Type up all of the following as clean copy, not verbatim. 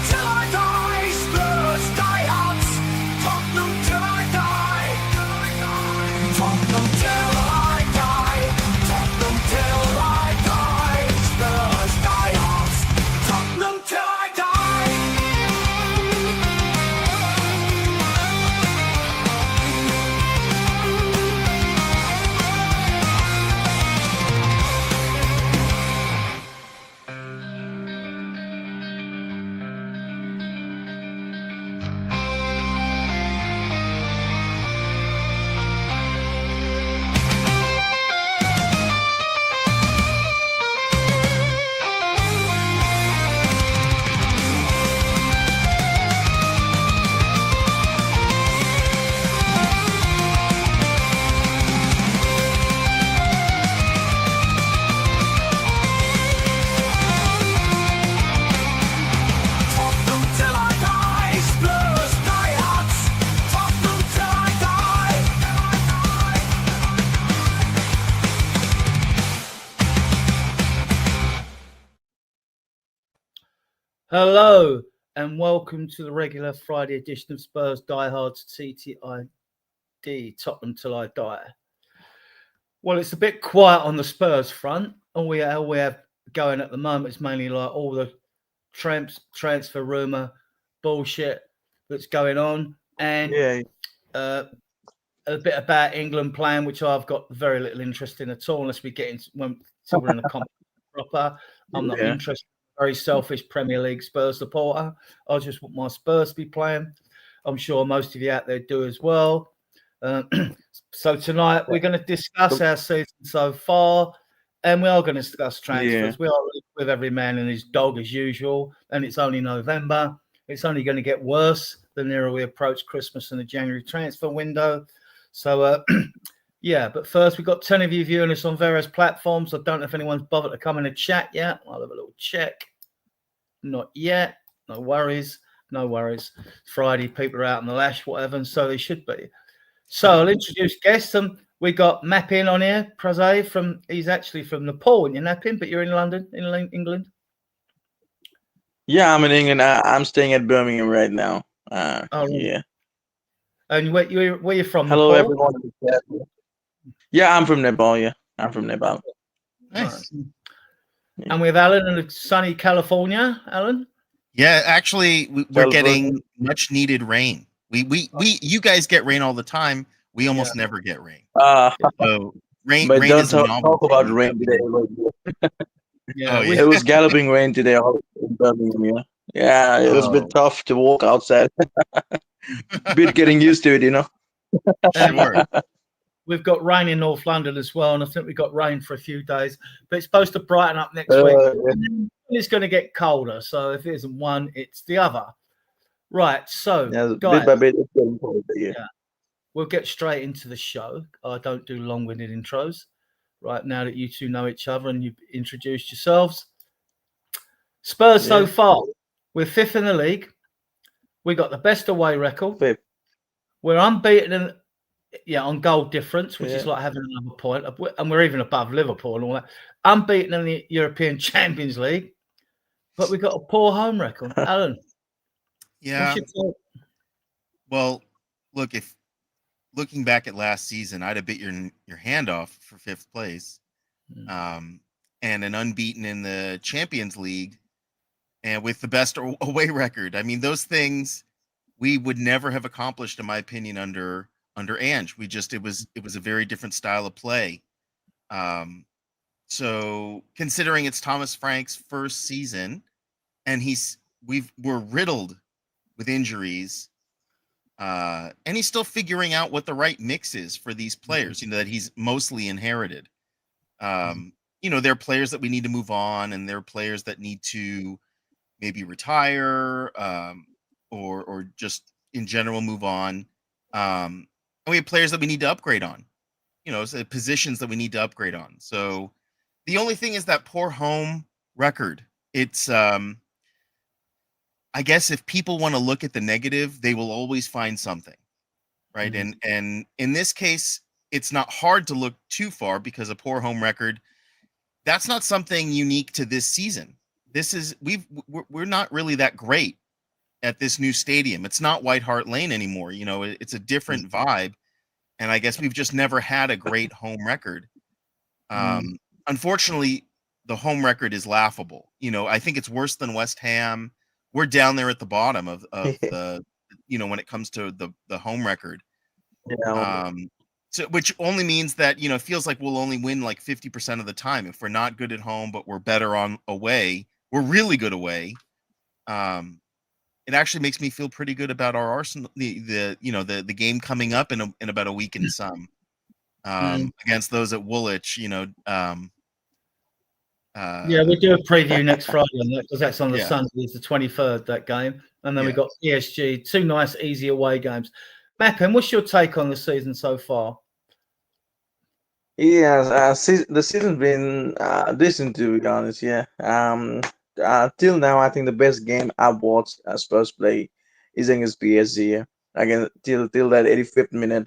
till I die, Spurs diehards. Tottenham till I die. Tottenham till I die. Tottenham till I die. Spurs diehards. Tottenham till I die. Tottenham till I die, Spurs diehards. Tottenham till I die. Hello and welcome to the regular Friday edition of Spurs Diehards TTID, Tottenham Till I Die. Well, it's a bit quiet on the Spurs front. All we have going at the moment is mainly like all the transfer rumour bullshit that's going on, and a bit about England playing, which I've got very little interest in at all, unless we get into until we're in a competition proper. I'm not interested. Very selfish Premier League Spurs supporter. I just want my Spurs to be playing. I'm sure most of you out there do as well. So tonight we're going to discuss our season so far, and we are going to discuss transfers. We are with every man and his dog as usual, and it's only November. It's only going to get worse the nearer we approach Christmas and the January transfer window. So, yeah, but first we've got 10 of you viewing us on various platforms. I don't know if anyone's bothered to come in and chat yet. I'll have a little check. Not yet. No worries. No worries. Friday, people are out on the lash, whatever, and so they should be. So I'll introduce guests. We got Mappin on here, Prase he's actually from Nepal, you're Mappin, but you're in London, in England. Yeah, I'm in England. I'm staying at Birmingham right now. Yeah. And where you from? Hello, Nepal? everyone. Yeah, I'm from Nepal. Yeah, I'm from Nepal. Nice. And we have Alan in sunny California. Alan? Yeah, actually, we're getting much needed rain. You guys get rain all the time. We almost never get rain. So rain. But rain don't is a talk about rain today. Yeah, It was galloping rain today in Birmingham. Yeah, it was a bit tough to walk outside. Bit getting used to it, you know. Sure. We've got rain in North London as well, and I think we've got rain for a few days, but it's supposed to brighten up next week. And it's going to get colder, so if it isn't one, it's the other. Right, so guys, bit by bit, it's getting colder. Yeah. We'll get straight into the show. I don't do long-winded intros. Right, now that you two know each other and you've introduced yourselves. Spurs so far, we're 5th in the league. We got the best away record. 5th. We're unbeaten on goal difference, which is like having another point, and we're even above Liverpool and all that. Unbeaten in the European Champions League, but we've got a poor home record. Alan, yeah. What's your thought? Well, look, if looking back at last season, I'd have bit your hand off for 5th place, and an unbeaten in the Champions League, and with the best away record. I mean, those things we would never have accomplished, in my opinion, under Ange. It was a very different style of play. So considering it's Thomas Frank's first season, and we're riddled with injuries, and he's still figuring out what the right mix is for these players, that he's mostly inherited. There are players that we need to move on, and there are players that need to maybe retire, or just in general move on. And we have players that we need to upgrade on, so positions that we need to upgrade on. So the only thing is that poor home record. It's, I guess if people want to look at the negative, they will always find something, right? And in this case, it's not hard to look too far because a poor home record, that's not something unique to this season. we're not really that great at this new stadium. It's not White Hart Lane anymore. You know, it's a different vibe, and I guess we've just never had a great home record. Unfortunately, the home record is laughable. You know, I think it's worse than West Ham. We're down there at the bottom of the, you know, when it comes to the home record. Yeah. So which only means that, you know, it feels like we'll only win like 50% of the time if we're not good at home, but we're better on away. We're really good away. It actually makes me feel pretty good about our Arsenal, the game coming up in about a week and some against those at Woolwich. You know, Yeah, we'll do a preview next Friday on that because that's on the Yeah. Sunday. It's the 23rd, that game. And then Yeah. we've got PSG, 2 nice, easy away games. Mappin, what's your take on the season so far? Yeah, the season's been decent, to be honest. Yeah. Till now, I think the best game I've watched Spurs play is against PSG. Yeah. Again, till that 85th minute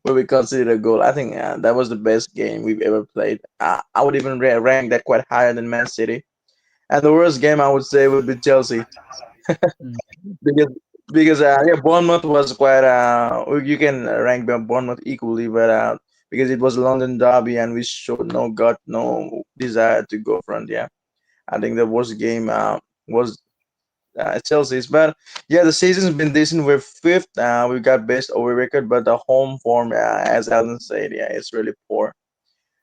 where we conceded a goal. I think that was the best game we've ever played. I would even rank that quite higher than Man City. And the worst game I would say would be Chelsea because yeah, Bournemouth was quite you can rank Bournemouth equally, but because it was London derby and we showed no gut, no desire to go front. Yeah, I think the worst game was Chelsea's. But yeah, the season's been decent. We're fifth. We got best over record, but the home form, as Alan said, yeah, it's really poor.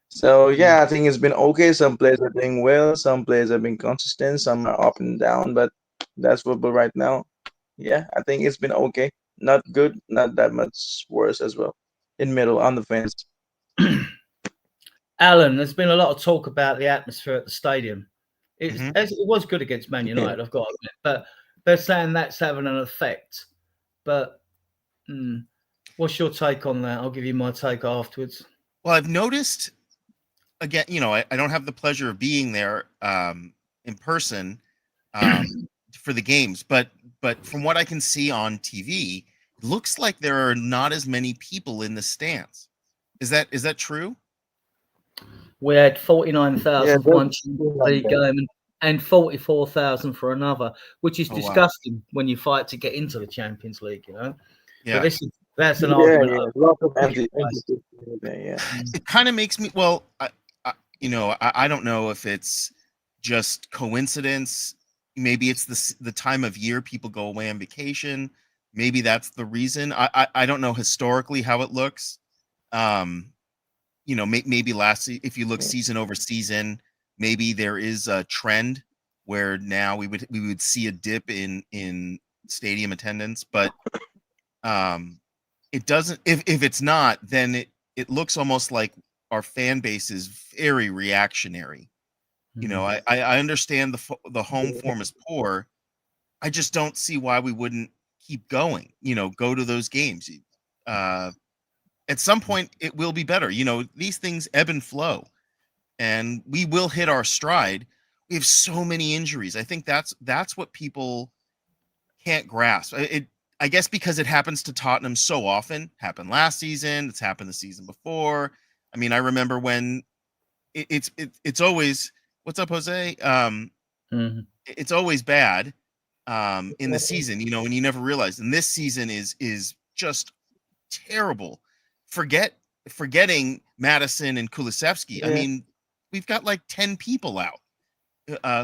So yeah, I think it's been okay. Some players are doing well. Some players have been consistent. Some are up and down. But that's football right now. Yeah, I think it's been okay. Not good, not that much worse as well. In middle on the fence. Alan, there's been a lot of talk about the atmosphere at the stadium. Mhm. It was good against Man United, I've got to admit, but they're saying that's having an effect. But what's your take on that? I'll give you my take afterwards. Well, I've noticed again, you know, I don't have the pleasure of being there in person for the games, but from what I can see on TV, it looks like there are not as many people in the stands. Is that true? We had Yeah, 49,000 for one that's Champions still like League that. game and 44,000 for another, which is Oh wow. disgusting when you fight to get into the Champions League, you know. But Yeah. that's an Yeah, argument. yeah. Lots of Ticket empty price. seats there, yeah. It kind of makes me you know, I don't know if it's just coincidence. Maybe it's the time of year people go away on vacation. Maybe that's the reason. I don't know historically how it looks. You know, maybe if you look Yeah. season over season, maybe there is a trend where now we would see a dip in stadium attendance, but it doesn't. If it's not, then it looks almost like our fan base is very reactionary. You know, I understand the home form is poor. I just don't see why we wouldn't keep going. You know, go to those games. Uh, at some point, it will be better. You know, these things ebb and flow, and we will hit our stride. We have so many injuries. I think that's what people can't grasp. I guess because it happens to Tottenham so often. Happened last season. It's happened the season before. I mean, I remember when it's always what's up, Jose. It's always bad in the season, you know, and you never realize. And this season is just terrible. Forgetting Madison and Kulusevski. I Yeah. mean, we've got like 10 people out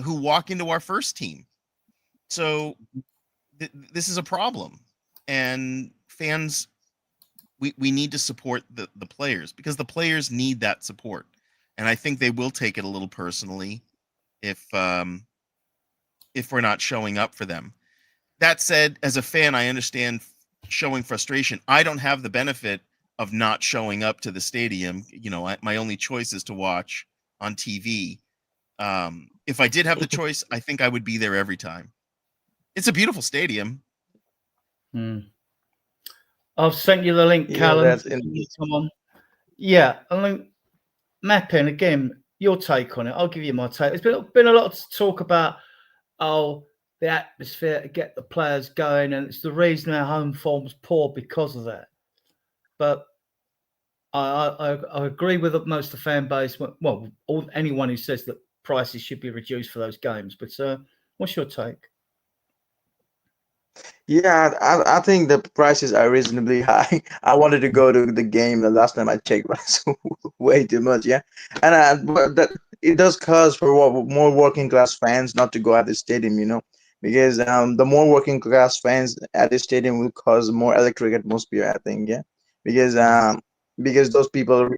who walk into our first team. So this is a problem, and fans, we need to support the players because the players need that support, and I think they will take it a little personally if we're not showing up for them. That said, as a fan, I understand showing frustration. I don't have the benefit of not showing up to the stadium. You know, my only choice is to watch on TV. If I did have the choice, I think I would be there every time. It's a beautiful stadium. I've sent you the link, Yeah, Callum. that's in. Come on. Yeah, I mean, Mapping again. Your take on it. I'll give you my take. There's been a lot to talk about. Oh, the atmosphere to get the players going, and it's the reason our home form's poor because of that. But I agree with most of the fan base. Well, anyone who says that prices should be reduced for those games. But what's your take? Yeah, I think the prices are reasonably high. I wanted to go to the game the last time I checked, but it's way too much. Yeah, and but that it does cause for more working class fans not to go at the stadium, because the more working class fans at the stadium will cause more electric atmosphere. I think, yeah, because those people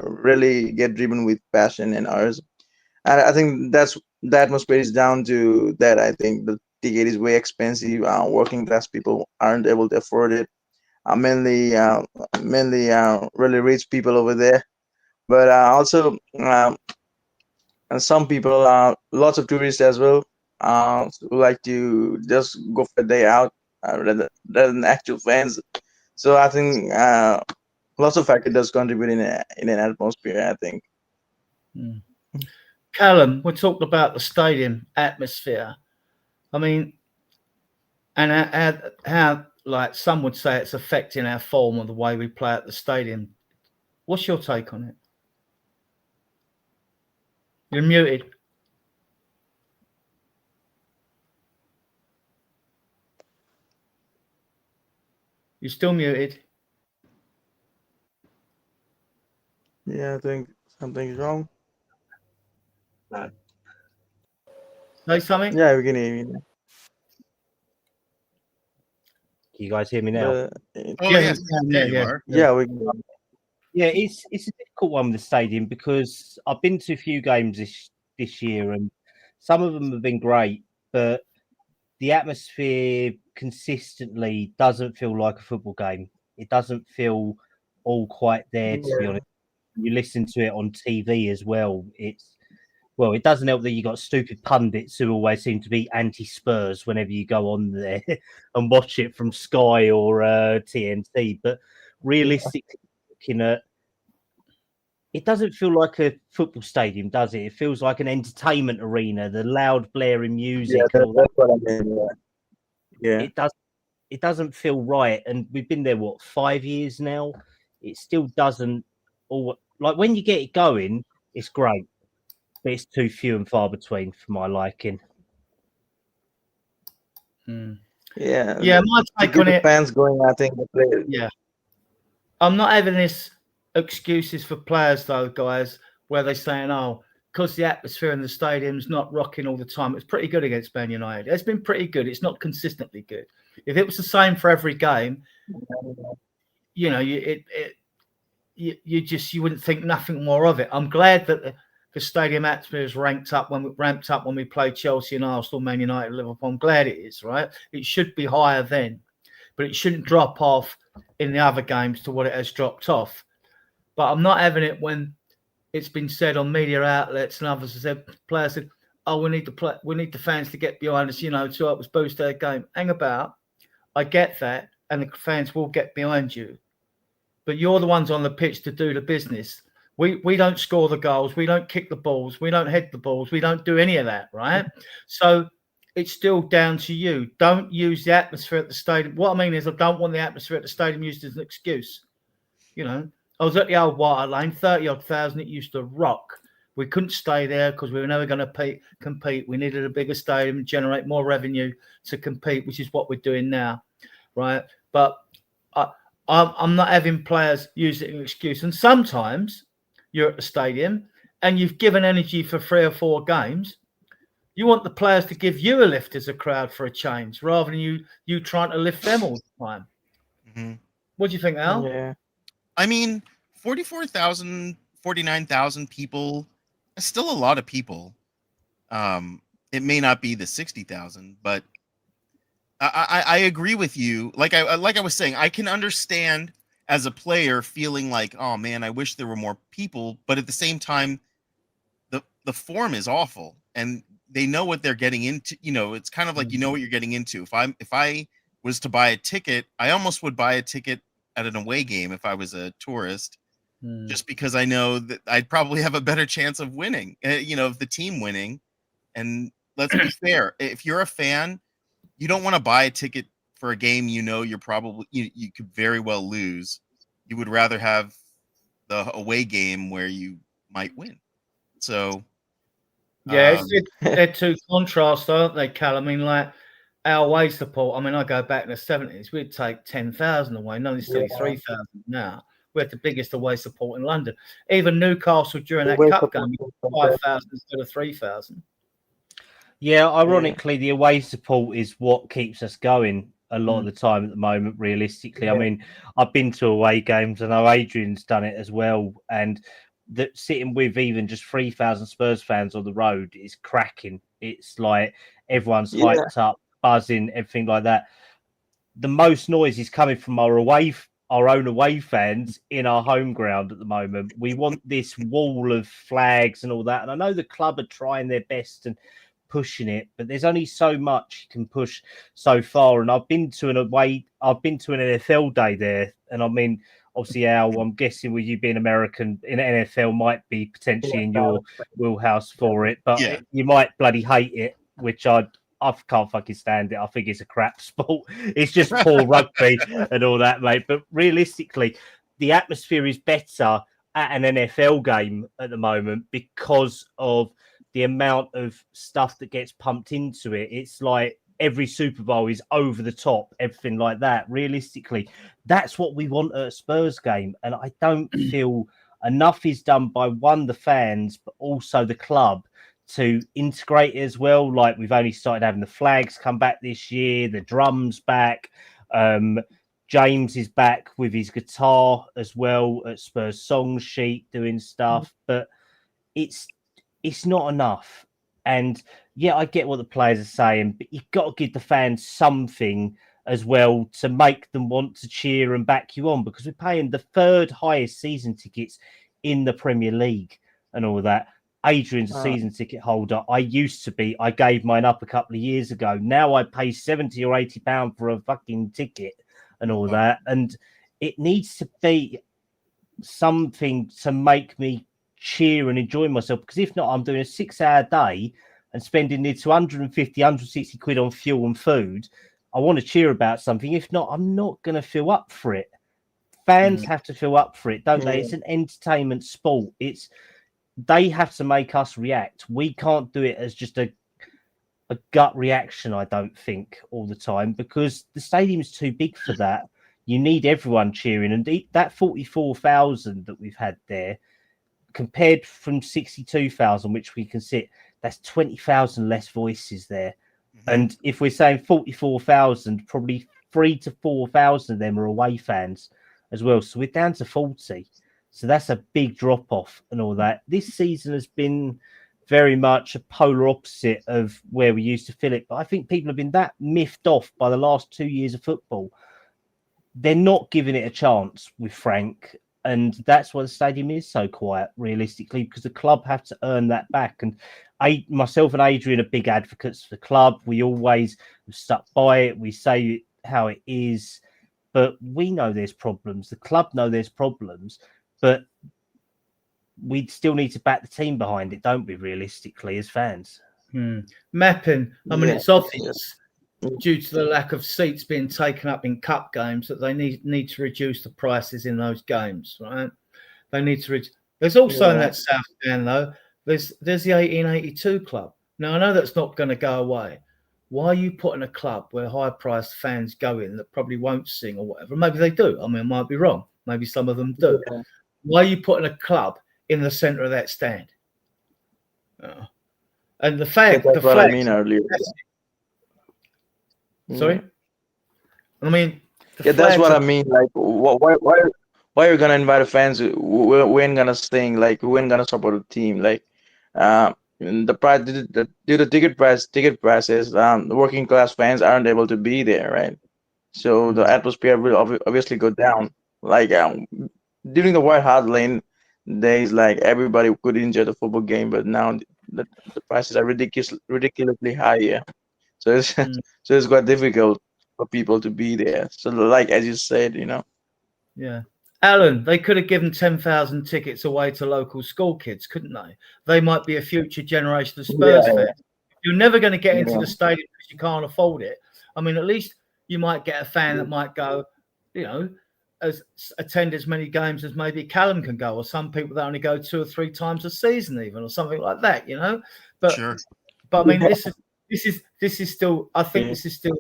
really get driven with passion and ours. I think the atmosphere is down to that. I think the ticket is way expensive. Working class people aren't able to afford it. Mainly really rich people over there. But also and some people, lots of tourists as well, who like to just go for a day out rather than actual fans. So I think lots of factors does contribute in an atmosphere. I think. Mm. Callum, we talked about the stadium atmosphere. I mean, and how like some would say it's affecting our form or the way we play at the stadium. What's your take on it? You're muted. You're still muted. Yeah, I think something's wrong. Say something. Yeah, we can hear you now. Can you guys hear me now? But Oh, Yeah, yes. yeah, There you yeah. are. yeah, we can. Yeah, it's a difficult one with the stadium because I've been to a few games this year and some of them have been great, but the atmosphere consistently doesn't feel like a football game. It doesn't feel all quite there, to be honest. You listen to it on TV as well. It doesn't help that you got stupid pundits who always seem to be anti-Spurs whenever you go on there and watch it from Sky or TNT. But realistically, looking at it doesn't feel like a football stadium, does it? It feels like an entertainment arena. The loud blaring Yeah, music and all that. that's what I mean. Yeah. It doesn't feel right. And we've been there 5 years now. It still doesn't. All like when you get it going, it's great, but it's too few and far between for my liking. Mm. Yeah. Yeah, my To take get on the it. fans going, I think the players. Yeah, I'm not having this excuses for players though, guys, where they're saying, "Oh, because the atmosphere in the stadium's not rocking all the time." It's pretty good against Man United. It's been pretty good. It's not consistently good. If it was the same for every game, you wouldn't think nothing more of it. I'm glad that the stadium atmosphere is ramped up when we played Chelsea and Arsenal, Man United, Liverpool. I'm glad it is, right? It should be higher then, but it shouldn't drop off in the other games to what it has dropped off. But I'm not having it when it's been said on media outlets and others have said, players said, "Oh, we need the fans to get behind us, to help us boost their game." Hang about. I get that, and the fans will get behind you. But you're the ones on the pitch to do the business. We don't score the goals. We don't kick the balls. We don't head the balls. We don't do any of that, right? So it's still down to you. Don't use the atmosphere at the stadium. What I mean is I don't want the atmosphere at the stadium used as an excuse. I was at the old White Hart Lane, 30-odd thousand. It used to rock. We couldn't stay there because we were never going to compete. We needed a bigger stadium and generate more revenue to compete, which is what we're doing now, right? But I'm not having players use it as an excuse. And sometimes you're at the stadium and you've given energy for 3 or 4 games. You want the players to give you a lift as a crowd for a change rather than you trying to lift them all the time. Mm-hmm. What do you think, Al? Yeah. I mean, 44,000, 49,000 people is still a lot of people. It may not be the 60,000, but I agree with you. Like I was saying, I can understand as a player feeling like, oh man, I wish there were more people. But at the same time, the form is awful, and they know what they're getting into. It's kind of like what you're getting into. If I was to buy a ticket, I almost would buy a ticket at an away game if I was a tourist, just because I know that I'd probably have a better chance of winning. Of the team winning. And let's be fair, if you're a fan, you don't want to buy a ticket for a game you're probably you could very well lose. You would rather have the away game where you might win. So Yeah, they're two contrasts, aren't they, Cal? I mean, like our away support. I mean, I go back in the 70s, we'd take 10,000 away. No, it's 33,000 now. We had the biggest away support in London. Even Newcastle during that cup game, 5,000 instead of 3,000. Yeah, ironically, the away support is what keeps us going a lot of the time at the moment, realistically. I mean, I've been to away games. I know Adrian's done it as well. And that sitting with even just 3,000 Spurs fans on the road is cracking. It's like everyone's hyped up, buzzing, everything like that. The most noise is coming from our own away fans in our home ground at the moment. We want this wall of flags and all that. And I know the club are trying their best and pushing it, but there's only so much you can push so far. And I've been to an NFL day there, and I mean, obviously, Al, I'm guessing with you being American, in NFL might be potentially in your wheelhouse for it, but you might bloody hate it, which I can't fucking stand it. I think it's a crap sport. It's just poor rugby and all that, mate. But realistically, the atmosphere is better at an NFL game at the moment because of the amount of stuff that gets pumped into it. It's like every Super Bowl is over the top, everything like that. Realistically, that's what we want at a Spurs game. And I don't feel enough is done by the fans, but also the club to integrate it as well. Like we've only started having the flags come back this year, the drums back. James is back with his guitar as well at Spurs Song Sheet doing stuff, but it's not enough. And yeah, I get what the players are saying, but you've got to give the fans something as well to make them want to cheer and back you on, because we're paying the third highest season tickets in the Premier League and all that. Adrian's a season ticket holder. I used to be. I gave mine up a couple of years ago. Now I pay 70 or 80 pounds for a fucking ticket and all that. And it needs to be something to make me cheer and enjoy myself, because if not, I'm doing a 6-hour day and spending near 250, 160 quid on fuel and food. I want to cheer about something. If not, I'm not going to feel up for it. Fans have to feel up for it, don't they? It's an entertainment sport. They have to make us react. We can't do it as just a gut reaction, I don't think, all the time, because the stadium is too big for that. You need everyone cheering. And that 44,000 that we've had there, compared from 62,000, which we can sit, that's 20,000 less voices there. And if we're saying 44,000, probably 3,000 to 4,000 of them are away fans as well. So we're down to 40. So that's a big drop off and all that. This season has been very much a polar opposite of where we used to feel it. But I think people have been that miffed off by the last 2 years of football. They're not giving it a chance with Frank. And that's why the stadium is so quiet, realistically, because the club have to earn that back. And myself and Adrian are big advocates for the club. We always have stuck by it. We say how it is. But we know there's problems. The club know there's problems. But we still need to back the team behind it, don't we, realistically, as fans? Mapping. I mean, it's obvious due to the lack of seats being taken up in cup games that they need to reduce the prices in those games, right? They need to. There's also in that South Stand, though, there's the 1882 club. Now, I know that's not going to go away. Why are you putting a club where high-priced fans go in that probably won't sing or whatever? Maybe they do. I mean, I might be wrong. Maybe some of them do. Yeah. Why are you putting a club in the centre of that stand? And the fact, that's what I mean earlier. Sorry, I mean, that's what I mean. Like, why are you gonna invite fans? We ain't gonna sing. Like, we ain't gonna support a team. Like, the price, due to ticket prices, working class fans aren't able to be there, right? So the atmosphere will obviously go down. Like, during the White Hart Lane days, like everybody could enjoy the football game, but now the prices are ridiculously high. Yeah. So it's so it's quite difficult for people to be there. So like as you said, Yeah. Alan, they could have given 10,000 tickets away to local school kids, couldn't they? They might be a future generation of Spurs fans. You're never going to get into the stadium because you can't afford it. I mean, at least you might get a fan that might go, attend as many games as maybe Callum can go, or some people that only go 2 or 3 times a season even, or something like that, But Sure. but I mean, this is still. I think Yeah. this is still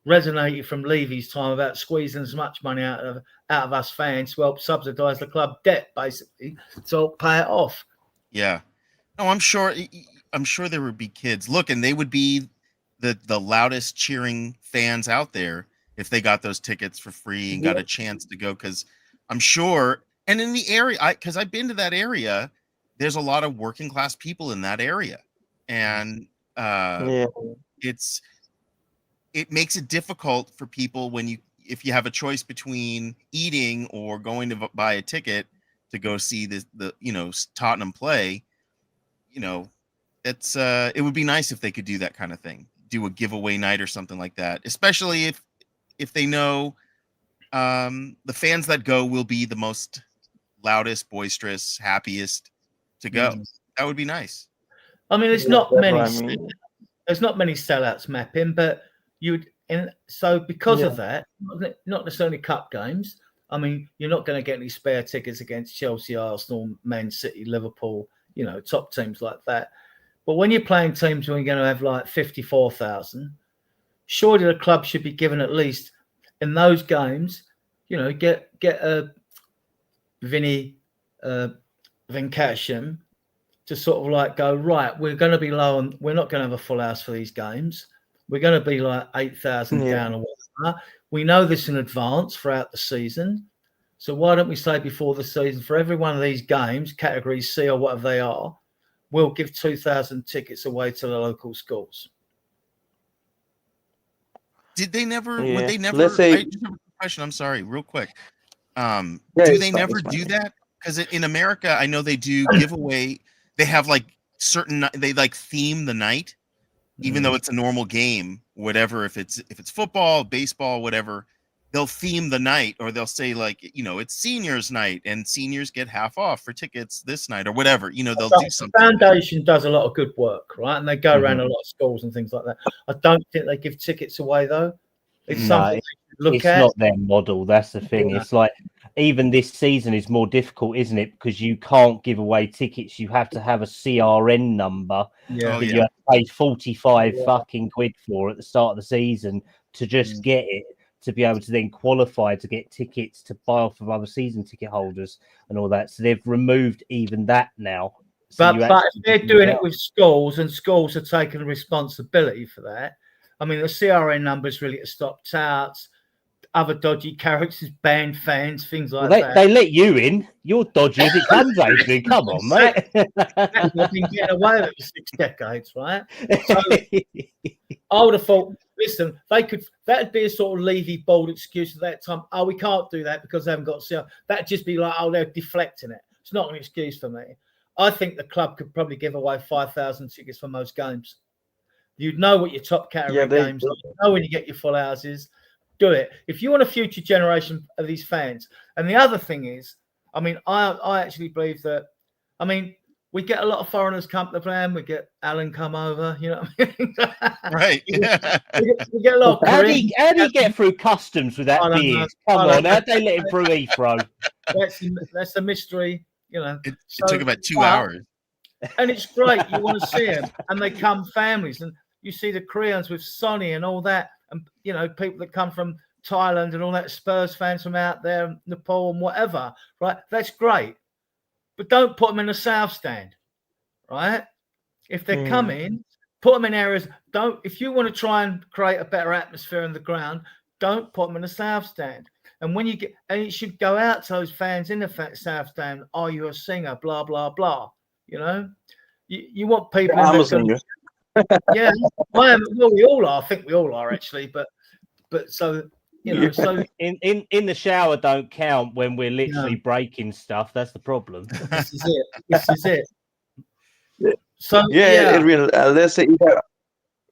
resonated from Levy's time about squeezing as much money out of us fans to help subsidise the club debt, basically, to help pay it off. Yeah. No, I'm sure. I'm sure there would be kids. Look, and they would be the loudest cheering fans out there if they got those tickets for free and got a chance to go. Because I'm sure, and in the area, because I've been to that area, there's a lot of working class people in that area, and Yeah. it makes it difficult for people if you have a choice between eating or going to buy a ticket to go see the Tottenham play. It would be nice if they could do that kind of thing, do a giveaway night or something like that, especially if they know the fans that go will be the most loudest, boisterous, happiest to go. That would be nice. I mean, there's Yeah, not that's many. what I mean. There's not many sellouts mapping, but so because Yeah. of that, not necessarily cup games. I mean, you're not going to get any spare tickets against Chelsea, Arsenal, Man City, Liverpool, top teams like that. But when you're playing teams where you're going to have like 54,000, surely the club should be given at least in those games, get a Vinny Venkatesham to sort of like go, right, we're going to be low on, we're not going to have a full house for these games. We're going to be like 8,000 down or whatever. We know this in advance throughout the season. So why don't we say before the season, for every one of these games, categories C or whatever they are, we'll give 2,000 tickets away to the local schools. Did they never? Yeah. Would they never? Let's say- I just have a question. I'm sorry, real quick. Yeah, Do it's they fine, never it's fine. do that? Because in America, I know they do giveaway. They have like they like theme the night, even though it's a normal game, whatever. If it's football, baseball, whatever, they'll theme the night, or they'll say like, it's seniors night and seniors get half off for tickets this night or whatever. They'll do something. The foundation does a lot of good work, right? And they go around a lot of schools and things like that. I don't think they give tickets away though. It's something they should look it's at. not their model. That's the thing. It's like even this season is more difficult, isn't it? Because you can't give away tickets. You have to have a CRN number Yeah. that you have to pay 45 fucking quid for at the start of the season to just get it, to be able to then qualify to get tickets to buy off of other season ticket holders and all that. So they've removed even that now. So But if they're doing it with schools and schools are taking responsibility for that, I mean, the CRN numbers really to stop touts, other dodgy characters, band fans, things like that. They let you in. You're dodgy as it comes, Adrian. Come on, mate. They've been getting away with it for 6 decades, right? So I would have thought, listen, that'd be a sort of Levy bold excuse at that time. Oh, we can't do that because they haven't got CRN. That'd just be like, oh, they're deflecting it. It's not an excuse for me. I think the club could probably give away 5,000 tickets for most games. You'd know what your top category games are. You know when you get your full houses. Do it. If you want a future generation of these fans. And the other thing is, I mean, I actually believe that, I mean, we get a lot of foreigners come to the plan. We get Alan come over, you know what I mean? Right. we get a lot of How do you get through customs with that beard? Come on, how'd they let him through Heathrow? That's a mystery, It took about 2 hours. And it's great. You want to see them. And they come families. And you see the Koreans with Sonny and all that. And, people that come from Thailand and all that, Spurs fans from out there, Nepal and whatever, right? That's great. But don't put them in the south stand, right? If they're coming, put them in areas. If you want to try and create a better atmosphere on the ground, don't put them in the south stand. And when and it should go out to those fans in the south stand, are you a singer? Blah, blah, blah. You want people. I'm a singer. Yeah, well, we all are. I think we all are actually, but so so in the shower don't count when we're literally breaking stuff. That's the problem. This is it. So let's say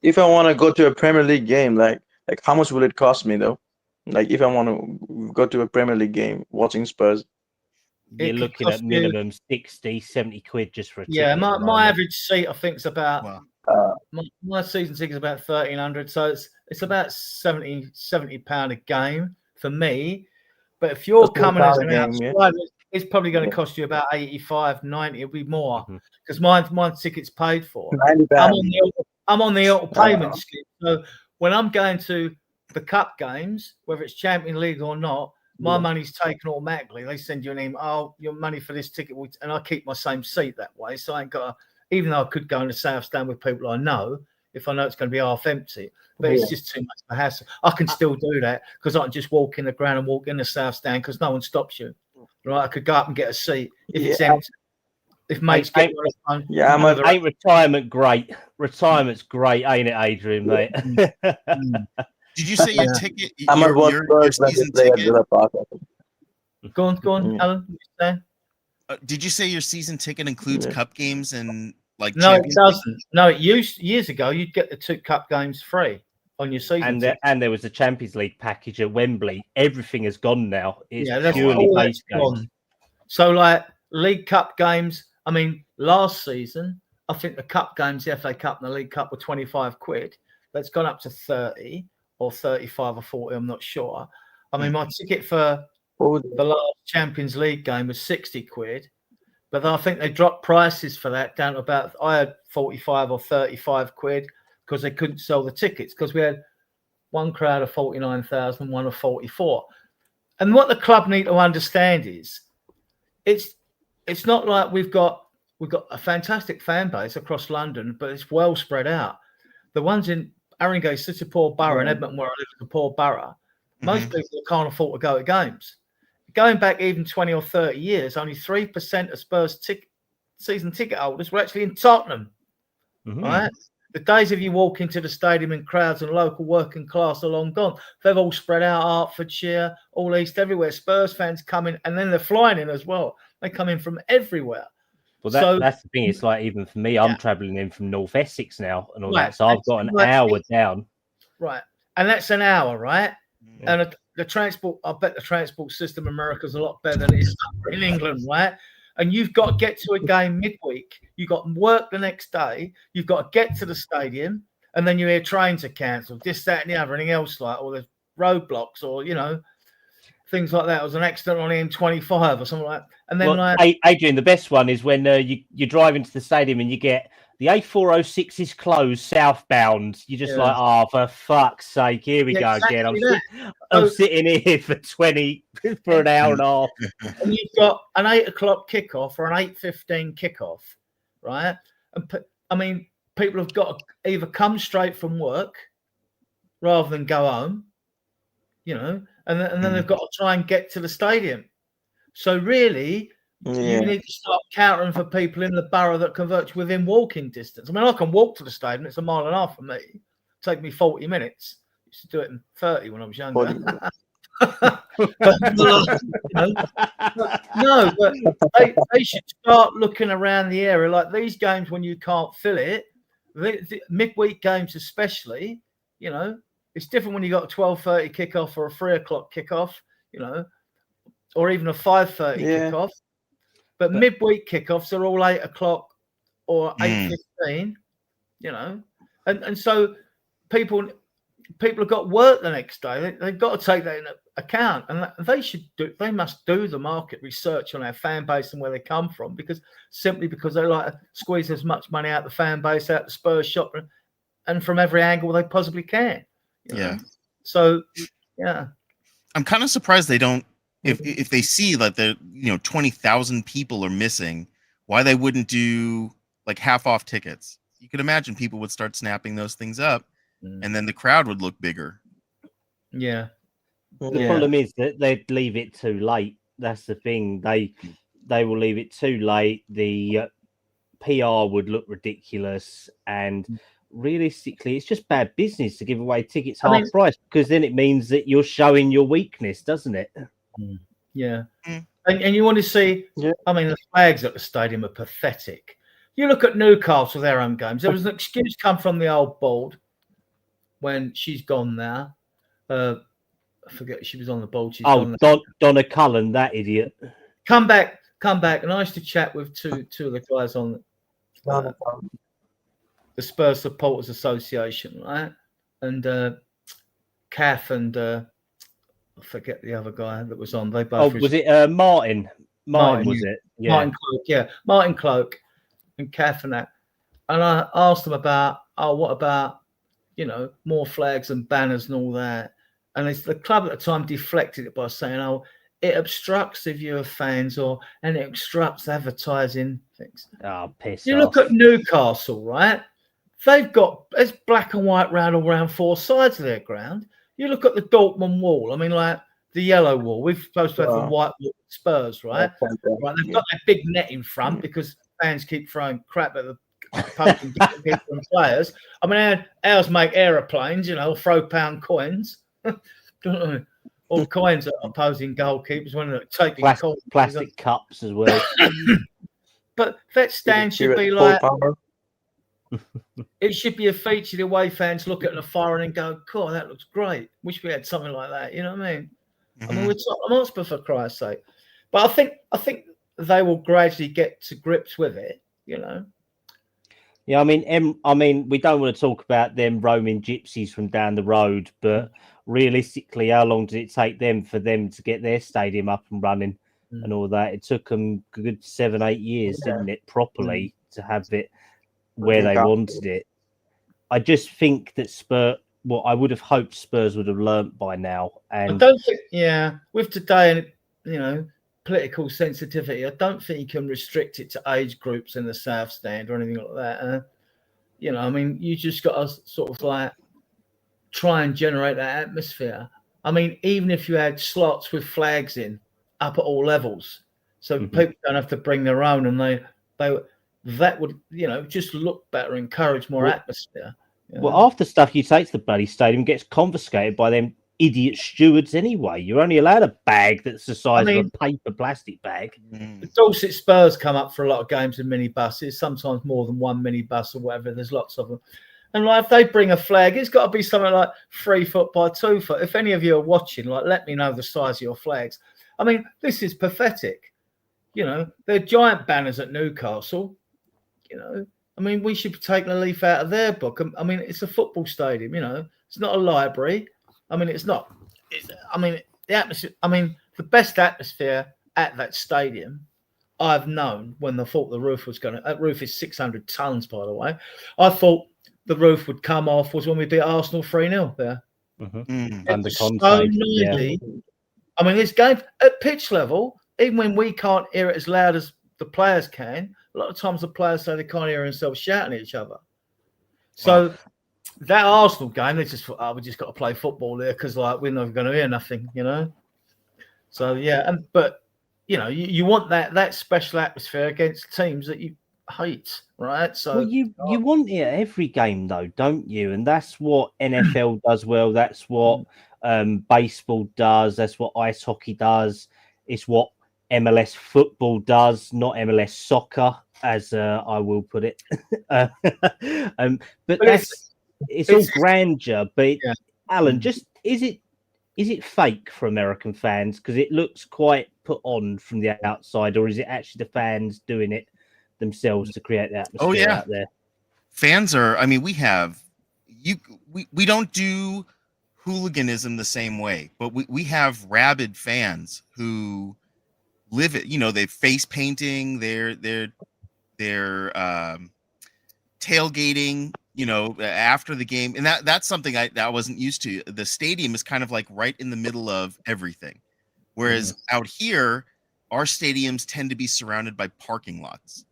if I want to go to a Premier League game, like how much will it cost me though? Like if I want to go to a Premier League game watching Spurs, you're looking at minimum 60, 70 quid just for a ticket. Yeah, my average seat I think is about my season ticket is about 1,300, so it's about 70 £70 a game for me. But if you're coming as an outsider, it's probably going to Yeah. cost you about 85, 90. It'll be more Mhm. because my ticket's paid for. 90 I'm pounds. I'm on the auto payment Oh. scheme. So when I'm going to the cup games, whether it's Champions League or not, my Yeah. money's taken automatically. They send you an email, oh, your money for this ticket, and I keep my same seat that way. So I ain't got to, even though I could go in the South Stand with people I know, if I know it's going to be half empty, but it's just too much of a hassle. I can still do that because I can just walk in the ground and walk in the South Stand because no one stops you. Right? I could go up and get a seat if it's Yeah. empty. If mates get on the phone, Yeah, I'm no, a- they're- Ain't retirement great? Retirement's great, ain't it, Adrian, mate? Did you say your Yeah. ticket, I'm your, at what your, your Spurs when season they play at ticket? Villa Park. I think. Go on, Yeah. Alan. What you saying? Did you say your season ticket includes Yeah. cup games and like No, it Champions League? doesn't. No, it used years ago. You'd get the 2 cup games free on your season and ticket. there was a Champions League package at Wembley. Everything has gone now. It's Yeah, that's purely all base that's games. gone. So, like League Cup games. I mean, last season, I think the Cup games, the FA Cup and the League Cup, were 25 quid. That's gone up to 30 or 35 or 40. I'm not sure. I mean, my ticket for What would the last Champions League game was 60 quid. But I think they dropped prices for that down to about, I had 45 or 35 quid because they couldn't sell the tickets because we had one crowd of 49,000, one of 44. And what the club need to understand is it's not like we've got a fantastic fan base across London, but it's well spread out. The ones in Haringey, such a poor borough, and Edmonton, where I live, is a poor borough. Most people can't afford to go to games. Going back even 20 or 30 years, only 3% of Spurs season ticket holders were actually in Tottenham. Mhm. Right? The days of you walk into the stadium in crowds and local working class are long gone. They've all spread out, Hertfordshire, all east, everywhere. Spurs fans come in, and then they're flying in as well. They come in from everywhere. Well, So- that's the thing. It's like even for me, I'm travelling in from North Essex now and all Right. that. So I've got an Like- hour down. Right. And that's an hour, right? Yeah. And the transport, I bet the transport system in America's a lot better than it is in England, right? And you've got to get to a game midweek. You've got work the next day. You've got to get to the stadium. And then you hear trains are cancelled, this, that, and the other, anything else like, or there's roadblocks or, things like that. It was an accident on the M25 or something like that. And then, Well, Adrian, the best one is when you drive into the stadium and you get the A406 is closed southbound. You're just Yeah. like, oh, for fuck's sake, here we go again. I'm sitting here for 20 for an hour and a half. And you've got an 8 o'clock kickoff or an 8:15 kickoff, right? And people have got to either come straight from work rather than go home, and then they've got to try and get to the stadium. So really, you need to start countering for people in the borough that convert within walking distance. I mean, I can walk to the stadium; it's a mile and a half for me. Take me 40 minutes. Used to do it in 30 when I was younger. No, but they should start looking around the area like these games when you can't fill it. The midweek games, especially, it's different when you got a 12:30 kickoff or a 3 o'clock kickoff, or even a 5:30 kickoff. But midweek kickoffs are all 8 o'clock or 8:15, and so people have got work the next day. They've got to take that into account, and they must do the market research on our fan base and where they come from, because they like to squeeze as much money out the fan base, out the Spurs shop, and from every angle they possibly can. So I'm kind of surprised they don't. If they see that the 20,000 people are missing, why they wouldn't do like half off tickets? You could imagine people would start snapping those things up, and then the crowd would look bigger. Yeah. The problem is that they'd leave it too late. That's the thing. They will leave it too late. The PR would look ridiculous, and realistically, it's just bad business to give away tickets half price, because then it means that you're showing your weakness, doesn't it? Yeah. And you want to see, the flags at the stadium are pathetic. You look at Newcastle, their home games. There was an excuse come from the old board when she's gone now. I forget, she was on the board. She's gone now. Donna Cullen, that idiot. Come back. And I used to chat with two of the guys on the Spurs Supporters Association, right? And Kath and I forget the other guy that was on. They both. Was it Martin Martin, was it? Yeah. Martin Cloak, yeah. Martin Cloak and Kath and that. And I asked them about, what about, more flags and banners and all that? And the club at the time deflected it by saying, it obstructs the view of fans and it obstructs advertising things. Oh, piss You off. look at Newcastle, right? They've got, it's black and white round all around four sides of their ground. You look at the Dortmund wall. I mean, like the yellow wall. We're supposed to have the white wall at Spurs, right? Right. They've got that big net in front because fans keep throwing crap at the poking people and players. I mean, ours make aeroplanes, throw pound coins. Or coins at opposing goalkeepers when they're taking plastic cups as well. But that stand should be like, it should be a feature the away fans look at the fire and go, God, that looks great. Wish we had something like that. You know what I mean? I mean, we're Tottenham Hotspur, for Christ's sake. But I think they will gradually get to grips with it, Yeah, I mean, we don't want to talk about them roaming gypsies from down the road, but realistically, how long did it take them to get their stadium up and running and all that? It took them a good 7-8 years, didn't it, properly to have it where they wanted it. I just think that I would have hoped Spurs would have learnt by now. And I don't think, with today and political sensitivity, I don't think you can restrict it to age groups in the South Stand or anything like that. I mean, you just got to sort of like try and generate that atmosphere. I mean, even if you had slots with flags in up at all levels, so people don't have to bring their own, and that would just look better, encourage more atmosphere. Well, half the stuff you take to the bloody stadium gets confiscated by them idiot stewards anyway. You're only allowed a bag that's the size of a paper plastic bag. The Dorset Spurs come up for a lot of games in minibuses, sometimes more than one minibus or whatever. There's lots of them. And like, if they bring a flag, it's got to be something like 3 foot by 2 foot. If any of you are watching, like, let me know the size of your flags. I mean, this is pathetic. They're giant banners at Newcastle. I mean, we should be taking a leaf out of their book. I mean, it's a football stadium, it's not a library. I mean, it's not. The atmosphere. I mean, the best atmosphere at that stadium I've known when they thought the roof was going to. That roof is 600 tons, by the way. I thought the roof would come off was when we beat Arsenal 3-0 there. And the so noisy. I mean, this game at pitch level, even when we can't hear it as loud as the players can, a lot of times the players say they can't hear themselves shouting at each other. So that Arsenal game, they just thought, we just got to play football there because like we're not going to hear nothing, So but you want that special atmosphere against teams that you hate, right? So you want it at every game though, don't you? And that's what NFL does well. That's what baseball does. That's what ice hockey does. It's what MLS football does, not MLS soccer, as I will put it. But it's all grandeur. But Alan, just is it fake for American fans because it looks quite put on from the outside, or is it actually the fans doing it themselves to create the atmosphere out there? Fans are. I mean, we don't do hooliganism the same way, but we have rabid fans who live it. They face painting, they're tailgating, after the game, and that's something I wasn't used to. The stadium is kind of like right in the middle of everything, whereas out here, our stadiums tend to be surrounded by parking lots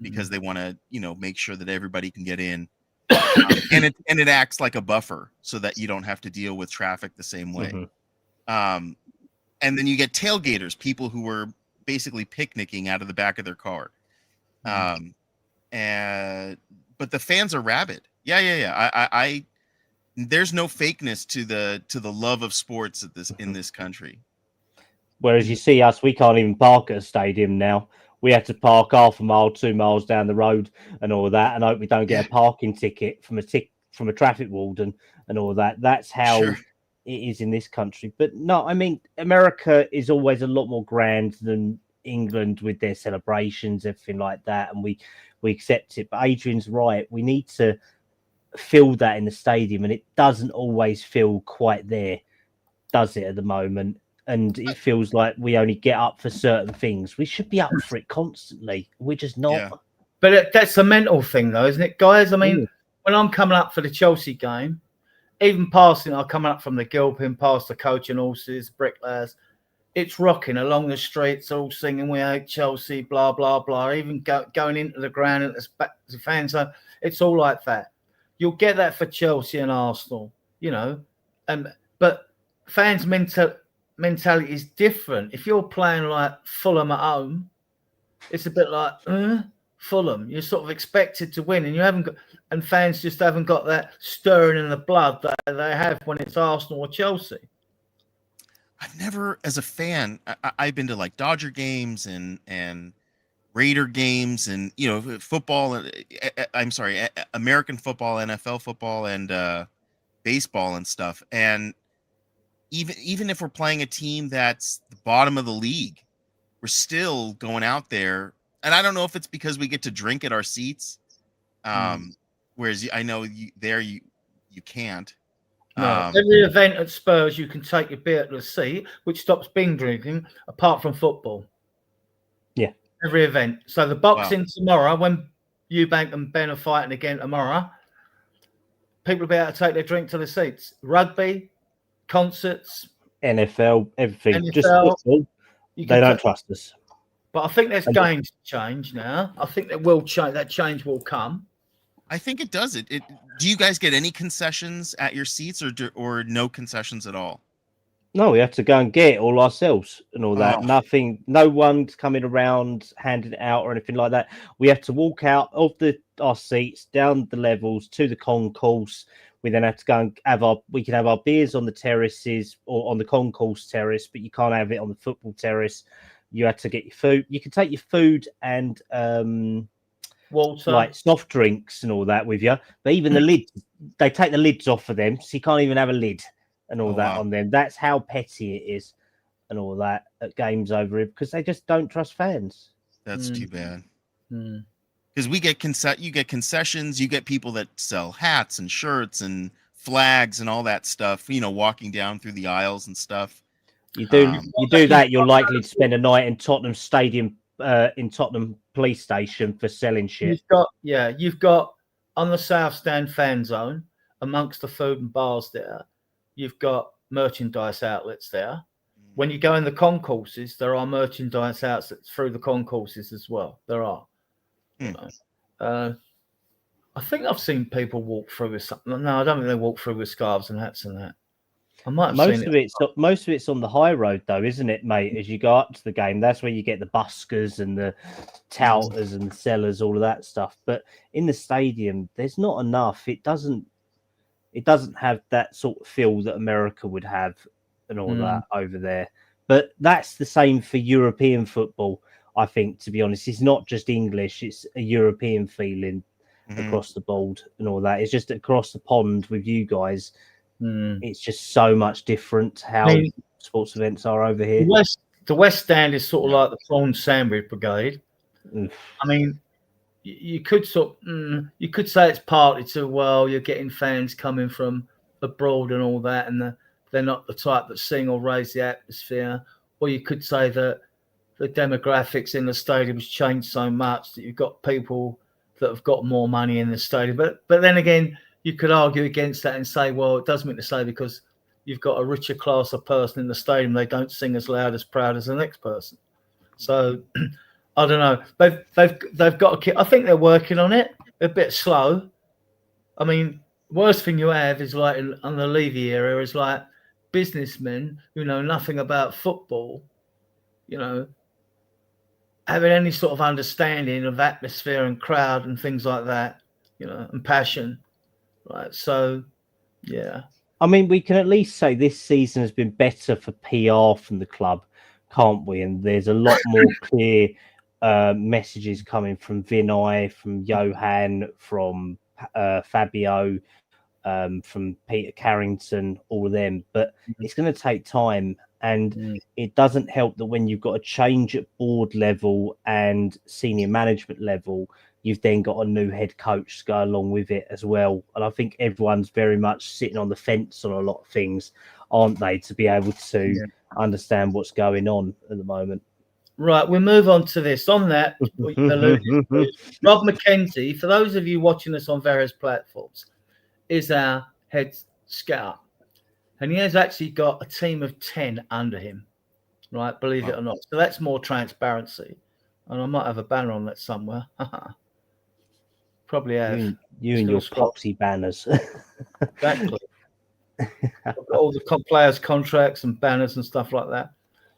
because they want to, make sure that everybody can get in, and it acts like a buffer so that you don't have to deal with traffic the same way. And then you get tailgaters, people who are basically picnicking out of the back of their car. But the fans are rabid. I there's no fakeness to the love of sports in this country. Whereas you see us, we can't even park at a stadium now. We have to park half a mile, 2 miles down the road and all that, and hope we don't get a parking ticket from a traffic warden and all that. That's how it is in this country. But no, I mean, America is always a lot more grand than England with their celebrations, everything like that, and we accept it. But Adrian's right. We need to feel that in the stadium, and it doesn't always feel quite there, does it, at the moment? and it feels like we only get up for certain things. We should be up for it constantly. We're just not. Yeah. But that's a mental thing, though, isn't it, guys? I mean, Mm. when I'm coming up for the Chelsea game, even passing, I'm coming up from the Gilpin, past the Coach and Horses, bricklayers. It's rocking along the streets, all singing "We hate Chelsea," blah blah blah. Even going into the ground and the fan zone, it's all like that. You'll get that for Chelsea and Arsenal, but fans' mentality is different. If you're playing like Fulham at home, it's a bit like Fulham. You're sort of expected to win, and you haven't got, and fans just haven't got that stirring in the blood that they have when it's Arsenal or Chelsea. I've never, as a fan, I've been to like Dodger games and Raider games and football. I'm sorry, American football, NFL football, and baseball and stuff. And even if we're playing a team that's the bottom of the league, we're still going out there. And I don't know if it's because we get to drink at our seats, whereas I know you can't. No, every event at Spurs, you can take your beer to the seat, which stops binge drinking, apart from football. Yeah. Every event. So the boxing tomorrow, when Eubank and Ben are fighting again tomorrow, people will be able to take their drink to the seats. Rugby, concerts, NFL, everything. NFL, Just football. They don't trust us. But I think there's games to change now. I think that will change. That change will come. I think it does. Do you guys get any concessions at your seats, or no concessions at all? No, we have to go and get it all ourselves and all that. Oh. Nothing. No one's coming around handing it out or anything like that. We have to walk out of our seats, down the levels to the concourse. We then have to go and we can have our beers on the terraces or on the concourse terrace, but you can't have it on the football terrace. You have to get your food. You can take your food and water, like soft drinks and all that with you. But even the lids, they take the lids off of them, so you can't even have a lid and all that on them. That's how petty it is and all that at games over here, because they just don't trust fans. That's too bad. Because we get you get concessions, you get people that sell hats and shirts and flags and all that stuff, walking down through the aisles and stuff. You do that, you're likely to spend a night in Tottenham Stadium, in Tottenham Police Station for selling shit. You've got on the South Stand fan zone, amongst the food and bars there, you've got merchandise outlets there. When you go in the concourses, there are merchandise outlets through the concourses as well. There are. I think I've seen people walk through with something. No, I don't think they walk through with scarves and hats and that. I might have most seen of it. Most of it's on the high road, though, isn't it, mate? As you go up to the game, that's where you get the buskers and the touters and the sellers, all of that stuff. But in the stadium, there's not enough. It doesn't have that sort of feel that America would have and all that over there. But that's the same for European football, I think, to be honest. It's not just English, it's a European feeling across the board and all that. It's just across the pond with you guys. It's just so much different how sports events are over here. The West Stand is sort of like the prawn sandwich brigade. I mean, you could you could say it's partly to, you're getting fans coming from abroad and all that, and they're not the type that sing or raise the atmosphere. Or you could say that the demographics in the stadium's changed so much that you've got people that have got more money in the stadium. But then again, you could argue against that and say, well, it does mean to say because you've got a richer class of person in the stadium, they don't sing as loud, as proud as the next person. So I don't know. They've got I think they're working on it. They're a bit slow. I mean, worst thing you have is like on the Levy era is like businessmen who know nothing about football, having any sort of understanding of atmosphere and crowd and things like that, and passion. Right. So, yeah. I mean, we can at least say this season has been better for PR from the club, can't we? And there's a lot more clear messages coming from Vinay, from Johan, from Fabio, from Peter Carrington, all of them. But it's going to take time. And it doesn't help that when you've got a change at board level and senior management level, you've then got a new head coach to go along with it as well. And I think everyone's very much sitting on the fence on a lot of things, aren't they, to be able to understand what's going on at the moment. Right, we move on to this. On that, what you alluded to, Rob McKenzie, for those of you watching us on various platforms, is our head scout. And he has actually got a team of 10 under him, right? Believe it or not. So that's more transparency. And I might have a banner on that somewhere. Probably have. You and your poxy banners. Exactly. I've got all the players' contracts and banners and stuff like that.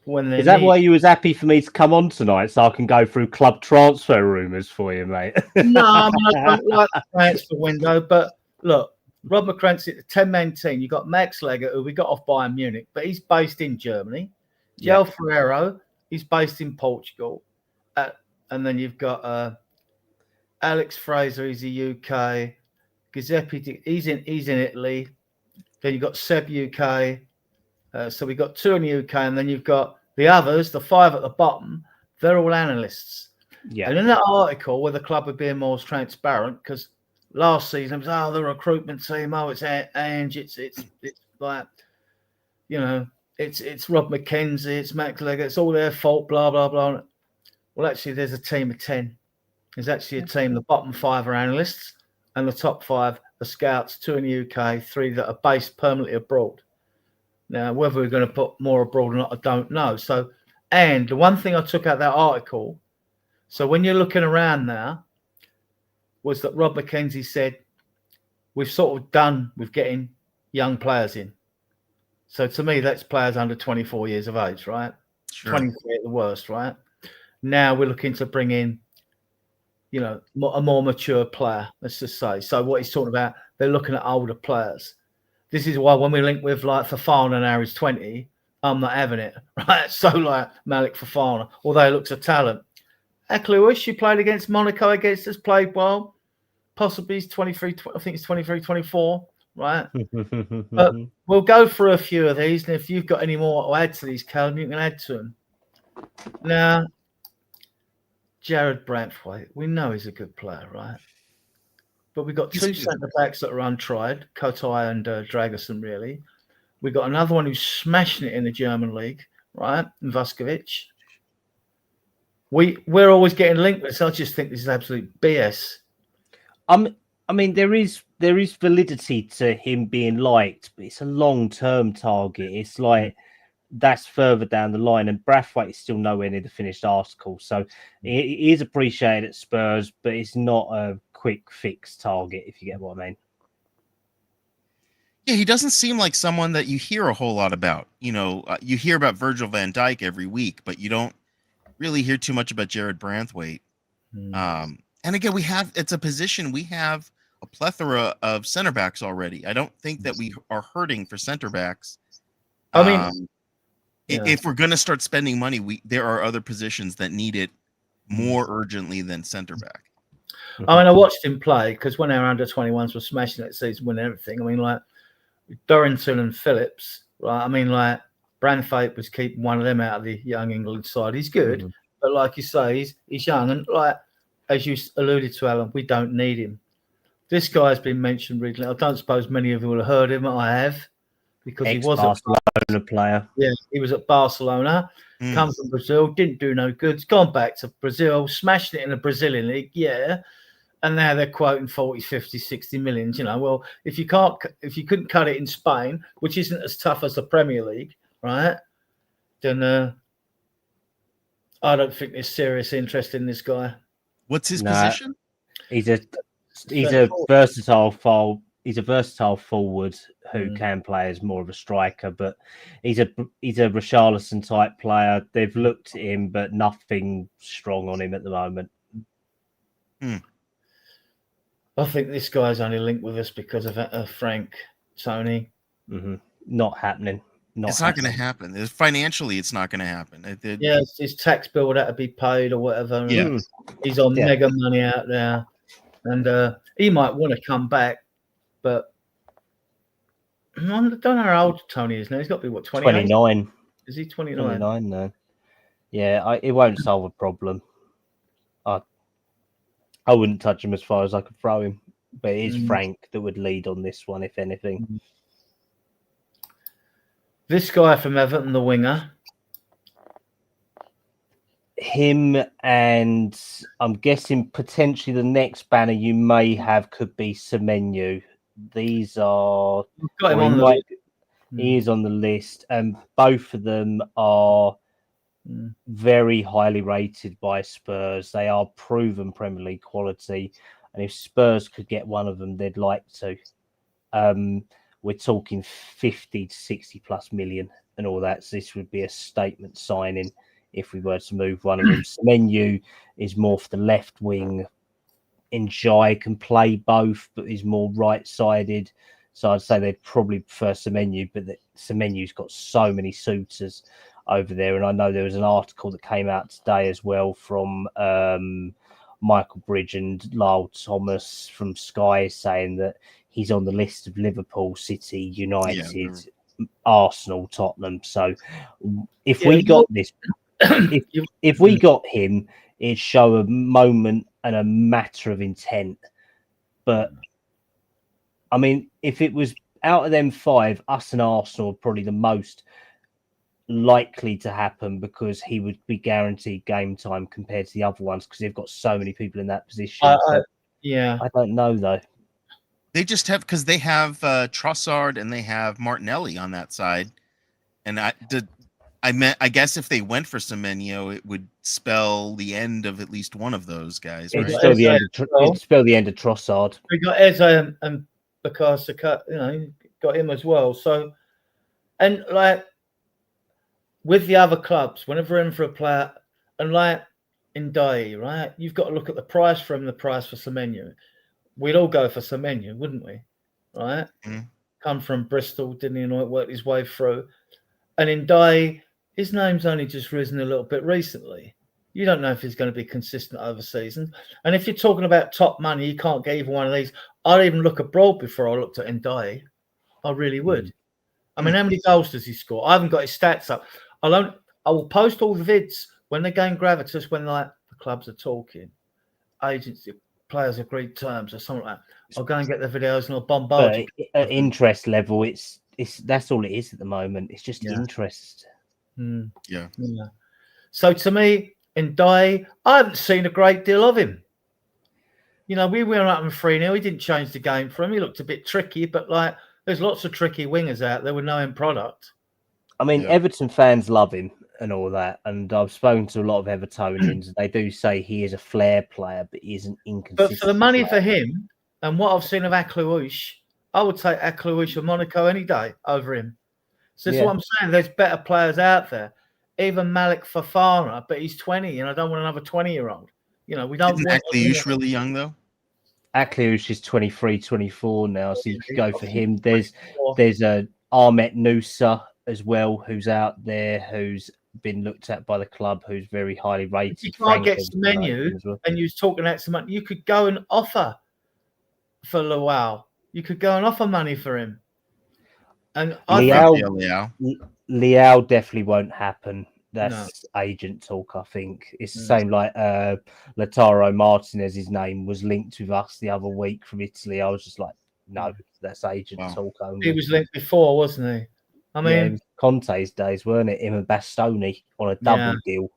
When Is that why you was happy for me to come on tonight so I can go through club transfer rumours for you, mate? No, I mean, I don't like the transfer window, but look, Rob McCrancy, the 10-man team, you got Max Legger, who we got off Bayern Munich, but he's based in Germany. João Ferreiro, he's based in Portugal. And then you've got Alex Fraser, he's a UK. Giuseppe, he's in Italy. Then you've got Seb UK. So we've got 2 in the UK, and then you've got the others, the 5 at the bottom, they're all analysts. Yeah. And in that article where the club were being more transparent, because last season it was, the recruitment team, it's Ange, it's like, it's Rob McKenzie, it's Max Legger, it's all their fault, blah, blah, blah. Well, actually, there's a team of 10. There's actually a team, the bottom 5 are analysts, and the top 5 are scouts, 2 in the UK, 3 that are based permanently abroad. Now, whether we're going to put more abroad or not, I don't know. So, and the one thing I took out of that article, so when you're looking around now, was that Rob McKenzie said, we've sort of done with getting young players in. So to me, that's players under 24 years of age, right? Sure. 23 at the worst, right? Now we're looking to bring in, a more mature player, let's just say. So what he's talking about, they're looking at older players. This is why when we link with like Fofana now he's 20, I'm not having it, right? So like Malik Fofana, although he looks a talent. Heck, Lewis, she played against Monaco against us, played well. Possibly he's 23, I think it's 23, 24, right? But we'll go through a few of these, and if you've got any more to add to these, Callum, you can add to them. Now, Jared Branthwaite, we know he's a good player, right? But we've got 2 centre-backs that are untried, Kotai and Dragerson, really. We've got another one who's smashing it in the German league, right? And Vuskovic. We're always getting linked with this. I just think this is absolute BS. I mean, there is validity to him being liked, but it's a long-term target. It's like that's further down the line, and Brathwaite is still nowhere near the finished article. So he is appreciated at Spurs, but it's not a quick fix target, if you get what I mean. Yeah, he doesn't seem like someone that you hear a whole lot about. You hear about Virgil van Dijk every week, but you don't really hear too much about Jared Branthwaite. And again, it's a position we have a plethora of center backs already. I don't think that we are hurting for center backs. I mean, if we're going to start spending money, there are other positions that need it more urgently than center back. I mean, I watched him play because when our under-21s were smashing that season, winning everything. I mean, like Dorrington and Phillips, right? I mean, like Branthwaite was keeping one of them out of the young England side. He's good, but like you say, he's young, and like as you alluded to, Alan, we don't need him. This guy's been mentioned recently. I don't suppose many of you will have heard him. I have, because he was a player. Yeah, he was at Barcelona. Comes from Brazil, didn't do no good. He's gone back to Brazil, smashed it in the Brazilian league, and now they're quoting 40, 50, 60 millions. Well, if you couldn't cut it in Spain, which isn't as tough as the Premier League, right? Then I don't think there's serious interest in this guy. What's his position? He's a versatile forward who can play as more of a striker, but he's a Richarlison type player. They've looked at him, but nothing strong on him at the moment. I think this guy's only linked with us because of Frank, Tony. Not happening. It's not going to happen. Financially, it's not going to happen. His tax bill would have to be paid or whatever. Yeah. He's on mega money out there. And he might want to come back, but I don't know how old Tony is now. He's got to be, 29. Is he 29? 29, no. Yeah, it won't solve a problem. I wouldn't touch him as far as I could throw him, but it is Frank that would lead on this one, if anything. This guy from Everton, the winger. Him, and I'm guessing potentially the next banner you may have could be Semenyo. These are, We've got him or he on the might- list. he is on the list, and both of them are Mm. very highly rated by Spurs. They are proven Premier League quality, and if Spurs could get one of them, they'd like to. We're talking 50 to 60 plus million and all that. So this would be a statement signing if we were to move one of them. Semenyo is more for the left wing. Njai can play both, but is more right-sided. So I'd say they'd probably prefer Semenyo, but Semenyu's got so many suitors over there. And I know there was an article that came out today as well from Michael Bridge and Lyle Thomas from Sky saying that he's on the list of Liverpool, City, United, Arsenal, Tottenham. So if we got this, if we got him, it'd show a moment and a matter of intent. But I mean, if it was out of them five, us and Arsenal are probably the most likely to happen because he would be guaranteed game time compared to the other ones because they've got so many people in that position. Yeah, I don't know though. They just have because they have Trossard and they have Martinelli on that side, and I guess if they went for Semenyo, it would spell the end of at least one of those guys, right? It'd spell the end of Trossard. We got Eze and Bakasa, got him as well. So, and like with the other clubs, whenever we're in for a player, and like in Dai, right, you've got to look at the price for him, the price for Semenyo. We'd all go for Semenyo, wouldn't we? Right? Mm. Come from Bristol, didn't he? Work his way through. And in Dai, his name's only just risen a little bit recently. You don't know if he's going to be consistent over season. And if you're talking about top money, you can't get even one of these. I'd even look abroad before I looked at Ndiaye. I really would. I mean, how many goals does he score? I haven't got his stats up. I will post all the vids when they gain gravitas, when like the clubs are talking, agency, players agreed terms or something like that. I'll go and get the videos and I'll bombard But you. at interest level, it's that's all it is at the moment. It's just interest. Yeah. So to me, Ndiaye, I haven't seen a great deal of him. We went up in 3-0. He didn't change the game for him. He looked a bit tricky, but like there's lots of tricky wingers out there with no end product. I mean, Everton fans love him and all that. And I've spoken to a lot of Evertonians. They do say he is a flair player, but he is an inconsistent But for the money player. for him and what I've seen of Aklouche, I would take Aklouche of Monaco any day over him. So that's what I'm saying. There's better players out there. Even Malik Fofana, but he's 20, and I don't want another 20-year-old. We don't Isn't want. Akliouche really young though? Akliouche is 23, 24 now, so you could go for him. There's a Ahmet Nusa as well, who's out there, who's been looked at by the club, who's very highly rated. If you can't get Semenyo, and you was talking about some money, you could go and offer for Lowell. You could go and offer money for him. And Leao definitely won't happen. That's agent talk, I think. It's the same like Lautaro Martinez, his name was linked with us the other week from Italy. I was just like, no, that's agent talk only. He was linked before, wasn't he? I mean, it was Conte's days, weren't it? Him and Bastoni on a double deal.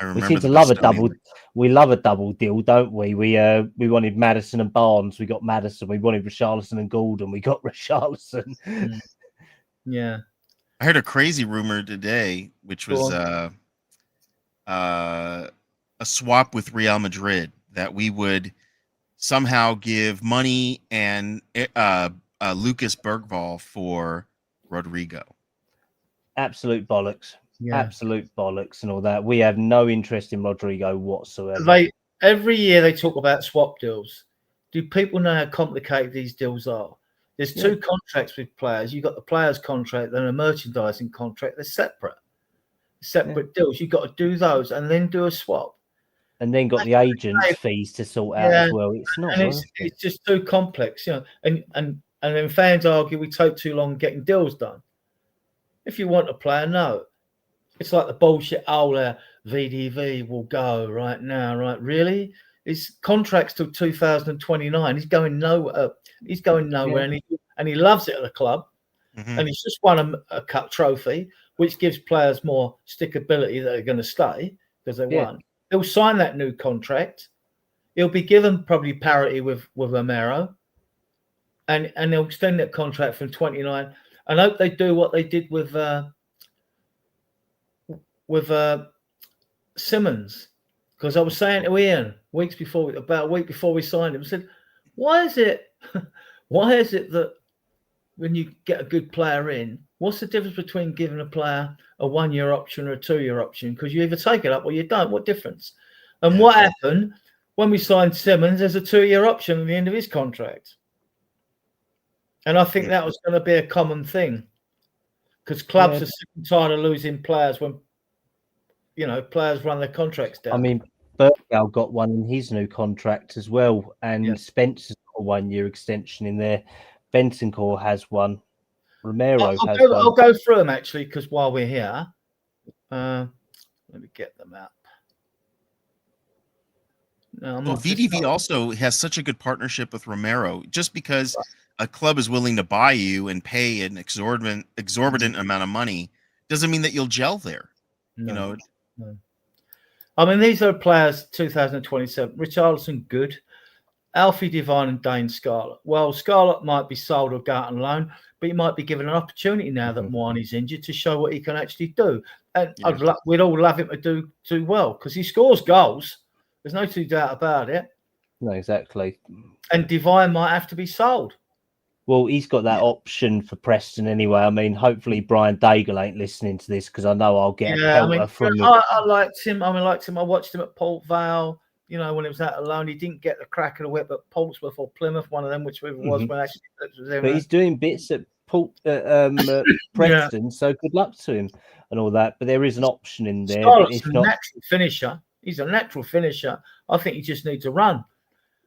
I remember we seem to love a double. We love a double deal, don't we? We wanted Maddison and Barnes. We got Maddison. We wanted Richarlison and Gordon. We got Richarlison. Yeah. I heard a crazy rumor today, which was a swap with Real Madrid, that we would somehow give money and Lucas Bergvall for Rodrigo. Absolute bollocks. Yeah. Absolute bollocks and all that. We have no interest in Rodrigo whatsoever. Every year they talk about swap deals. Do people know how complicated these deals are? There's two contracts with players. You've got the players' contract and a merchandising contract. They're separate deals. You've got to do those and then do a swap. And then got the agent's fees to sort out as well. It's not. And it's just too complex, And then fans argue we take too long getting deals done. If you want a player, no. It's like the bullshit. VDV will go right now, right? Really? His contract's till 2029. He's going nowhere. And he loves it at the club. Mhm. and he's just won a cup trophy, which gives players more stickability that are going to stay because they Yeah. won. He'll sign that new contract. He'll be given probably parity with Romero, and they'll extend that contract from 29. I hope they do what they did with Simmons, because I was saying to Ian about a week before we signed him, I said, why is it that when you get a good player in, what's the difference between giving a player a 1 year option or a 2 year option? Because you either take it up or you don't. What difference? And Yeah. what happened when we signed Simmons? There's a 2 year option at the end of his contract. And I think that was going to be a common thing because clubs are sick and tired of losing players when, players run their contracts down. I mean, Bergvall got one in his new contract as well, and Spencer's got a 1 year extension in there. Bentancur has one. Romero has one. I'll go through them actually, because while we're here, let me get them out. No, Well, VDV also has such a good partnership with Romero. Just because a club is willing to buy you and pay an exorbitant amount of money doesn't mean that you'll gel there. No. I mean, these are players 2027. Richarlison, good. Alfie Devine and Dane Scarlett. Well, Scarlett might be sold or go out on loan, but he might be given an opportunity now that Mwani's injured to show what he can actually do. And we'd all love him to do well because he scores goals. There's no two doubt about it. No, exactly. And Devine might have to be sold. Well, he's got that option for Preston anyway. I mean, hopefully Brian Daigle ain't listening to this because I know I'll get a pelter from him. I liked him. I watched him at Port Vale. When he was out alone, he didn't get the crack of the whip at Portsmouth or Plymouth, one of them, whichever it was. When actually, but he's doing bits at Preston, so good luck to him and all that. But there is an option in there. He's a natural finisher. He's a natural finisher. I think he just needs a run.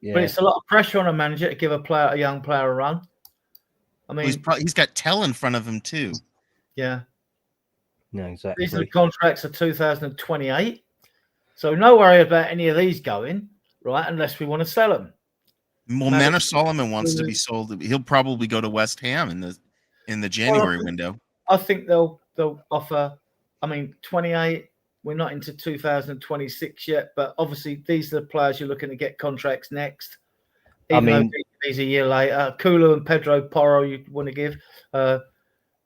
Yeah. But it's a lot of pressure on a manager to give a young player a run. I mean, he's got Tell in front of him too. Yeah. No, exactly. These are the contracts of 2028. So no worry about any of these going, right, unless we want to sell them. Well, Manor Solomon wants to be sold. He'll probably go to West Ham in the January window. I think they'll offer, 28. We're not into 2026 yet, but obviously these are the players you're looking to get contracts next. Even though he's a year later. Kulu and Pedro Porro you want to give.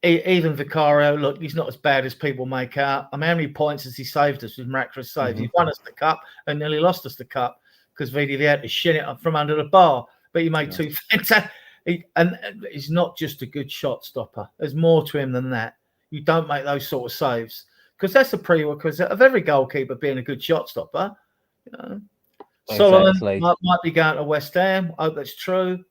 Even Vicario, look, he's not as bad as people make out. How many points has he saved us with miraculous saves? He won us the cup and nearly lost us the cup because VDV had to shin it up from under the bar. But he made two fantastic. And he's not just a good shot stopper. There's more to him than that. You don't make those sort of saves because that's a prerequisite of every goalkeeper being a good shot stopper. Solomon might be going to West Ham. I hope that's true.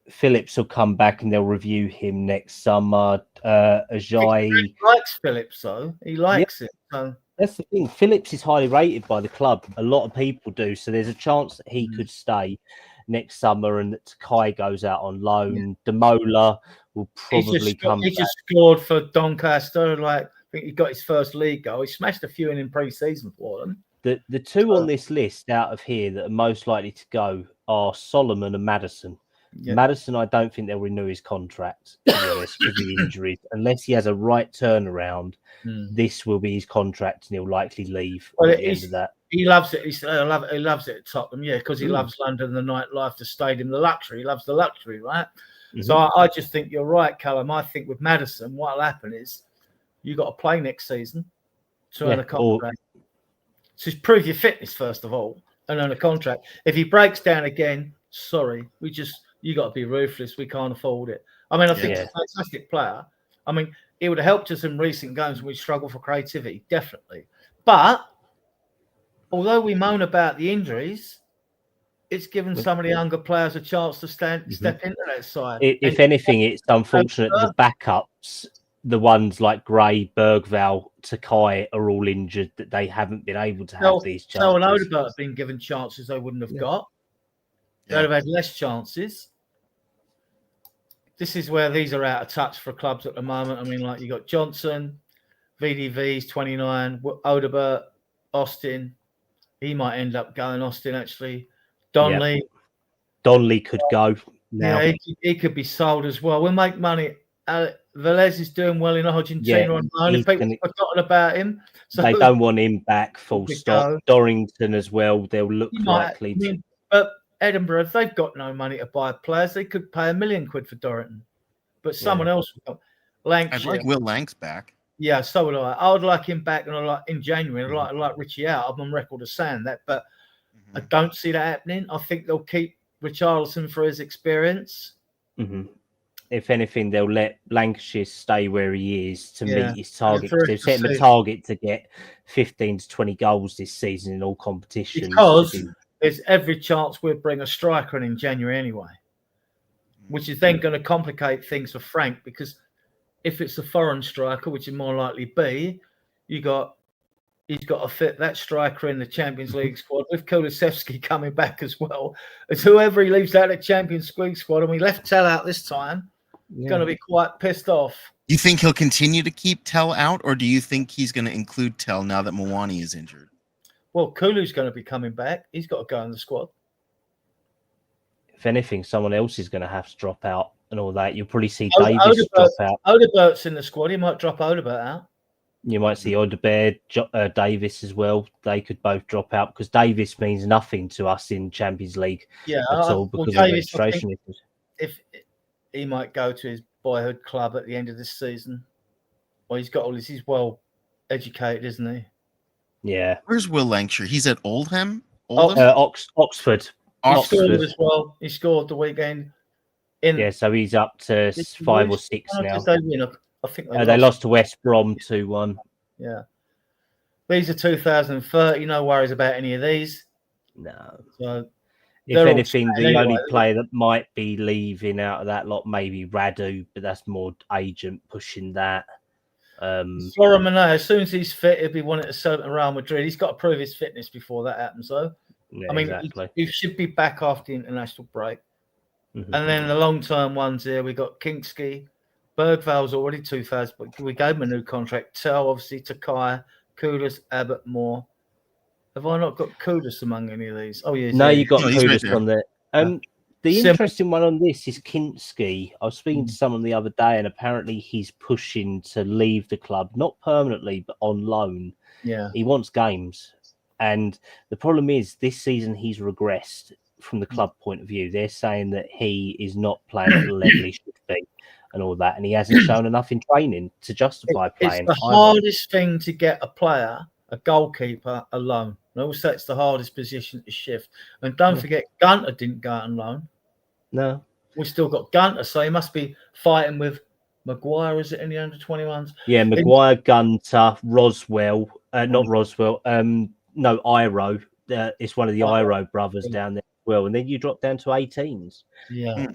Phillips will come back and they'll review him next summer. Ajay he likes Phillips, though. He likes it. So. That's the thing. Phillips is highly rated by the club. A lot of people do. So there's a chance that he could stay next summer and that Kai goes out on loan. Demola will probably come back. He just scored for Doncaster. I think he got his first league goal. He smashed a few in pre-season for them. The two on this list out of here that are most likely to go are Solomon and Maddison. Maddison, I don't think they'll renew his contract, to be honest, with the injuries. Unless he has a right turnaround, this will be his contract and he'll likely leave at the end of that. He loves it. He loves it at Tottenham, because he loves London, the nightlife, the stadium, the luxury. He loves the luxury, right? So I just think you're right, Callum. I think with Maddison, what'll happen is you got to play next season to earn a contract. So prove your fitness, first of all, and earn a contract. If he breaks down again, sorry, you got to be ruthless. We can't afford it. I think he's a fantastic player. It would have helped us in recent games when we struggled for creativity, definitely. But although we moan about the injuries, it's given some of the younger players a chance to step into that side. If anything, it's unfortunate the backups, the ones like Gray, Bergvall, Takai are all injured, that they haven't been able to have these chances. So and Odegaard have been given chances they wouldn't have got. They'd have had less chances. This is where these are out of touch for clubs at the moment. You got Johnson, VDV's 29, Odegaard, Austin. He might end up going Austin, actually. Donnelly. Donnelly could go now. Yeah, he could be sold as well. We'll make money. Velez is doing well in Argentina Yeah, on loan. he's People gonna- have forgotten about him. So They don't want him back. Full Big stop. go. Dorrington as well. They'll look he might, likely I to. mean, but Edinburgh, if they've got no money to buy players, they could pay £1 million for Dorrington. But someone else will come. I'd Lancashire. like Will Lanks back. Yeah, so would I. I would like him back, and I like in January. I like Richie out. I'm on record as saying that, but I don't see that happening. I think they'll keep Richarlison for his experience. Mhm. If anything, they'll let Lancashire stay where he is to Yeah. meet his target. for They've set him a season. target to get 15 to 20 goals this season in all competitions. Because there's every chance we'll bring a striker in January anyway, which is then going to complicate things for Frank, because if it's a foreign striker, which it more likely be, he's got to fit that striker in the Champions League squad with Kulusevski coming back as well. As whoever he leaves out of the Champions League squad, and we left Tell out this time, going to be quite pissed off. You think he'll continue to keep Tell out, or do you think he's going to include Tell now that Mwani is injured? Well, Kulu's going to be coming back. He's got to go in the squad. If anything, someone else is going to have to drop out and all that. You'll probably see Davis drop out. Odebert's in the squad. He might drop Odebert out. You might see Odebert, Davis as well. They could both drop out because Davis means nothing to us in Champions League Yeah, at all because of Davis, registration issues. if he might go to his boyhood club at the end of this season, well, he's got all this. He's well educated, isn't he? Yeah. Where's Will Lancashire? He's at Oldham? Oxford. He Oxford. scored as well. He scored the weekend. Yeah, so he's up to 5 or 6 now. I think They lost to West Brom 2-1. Yeah. These are 2030. No worries about any of these. No. So If they're all anything, the staying only anyway. player that might be leaving out of that lot maybe Radu, but that's more agent pushing that. Flora Monet, as soon as he's fit, he'll be wanting to sell to Real Madrid. He's got to prove his fitness before that happens, though. Yeah, I mean, exactly. he should be back after the international break. Mhm. And then the long-term ones here, we got Kinksky. Bergval's already 2,000, but we gave him a new contract. Tell, obviously, Takai, Kudus, Abbott, Moore. Have I not got Kudus among any of these? Oh, yeah. No, you got No, he's right Kudus there. on there. The Simple. interesting one on this is Kinski. I was speaking to someone the other day, and apparently he's pushing to leave the club, not permanently, but on loan. Yeah. He wants games. And the problem is this season he's regressed from the club point of view. They're saying that he is not playing at the level he should be and all that. And he hasn't shown enough in training to justify playing. It's the hardest thing to get a player, a goalkeeper, alone. And also, it's the hardest position to shift. And don't forget, Gunter didn't go out on loan. No. We've still got Gunter, so he must be fighting with Maguire, is it, in the under-21s? Yeah, Maguire, Gunter, Roswell, not Roswell, no, Iro. It's one of the Iro brothers down there as well. And then you drop down to 18s. Yeah.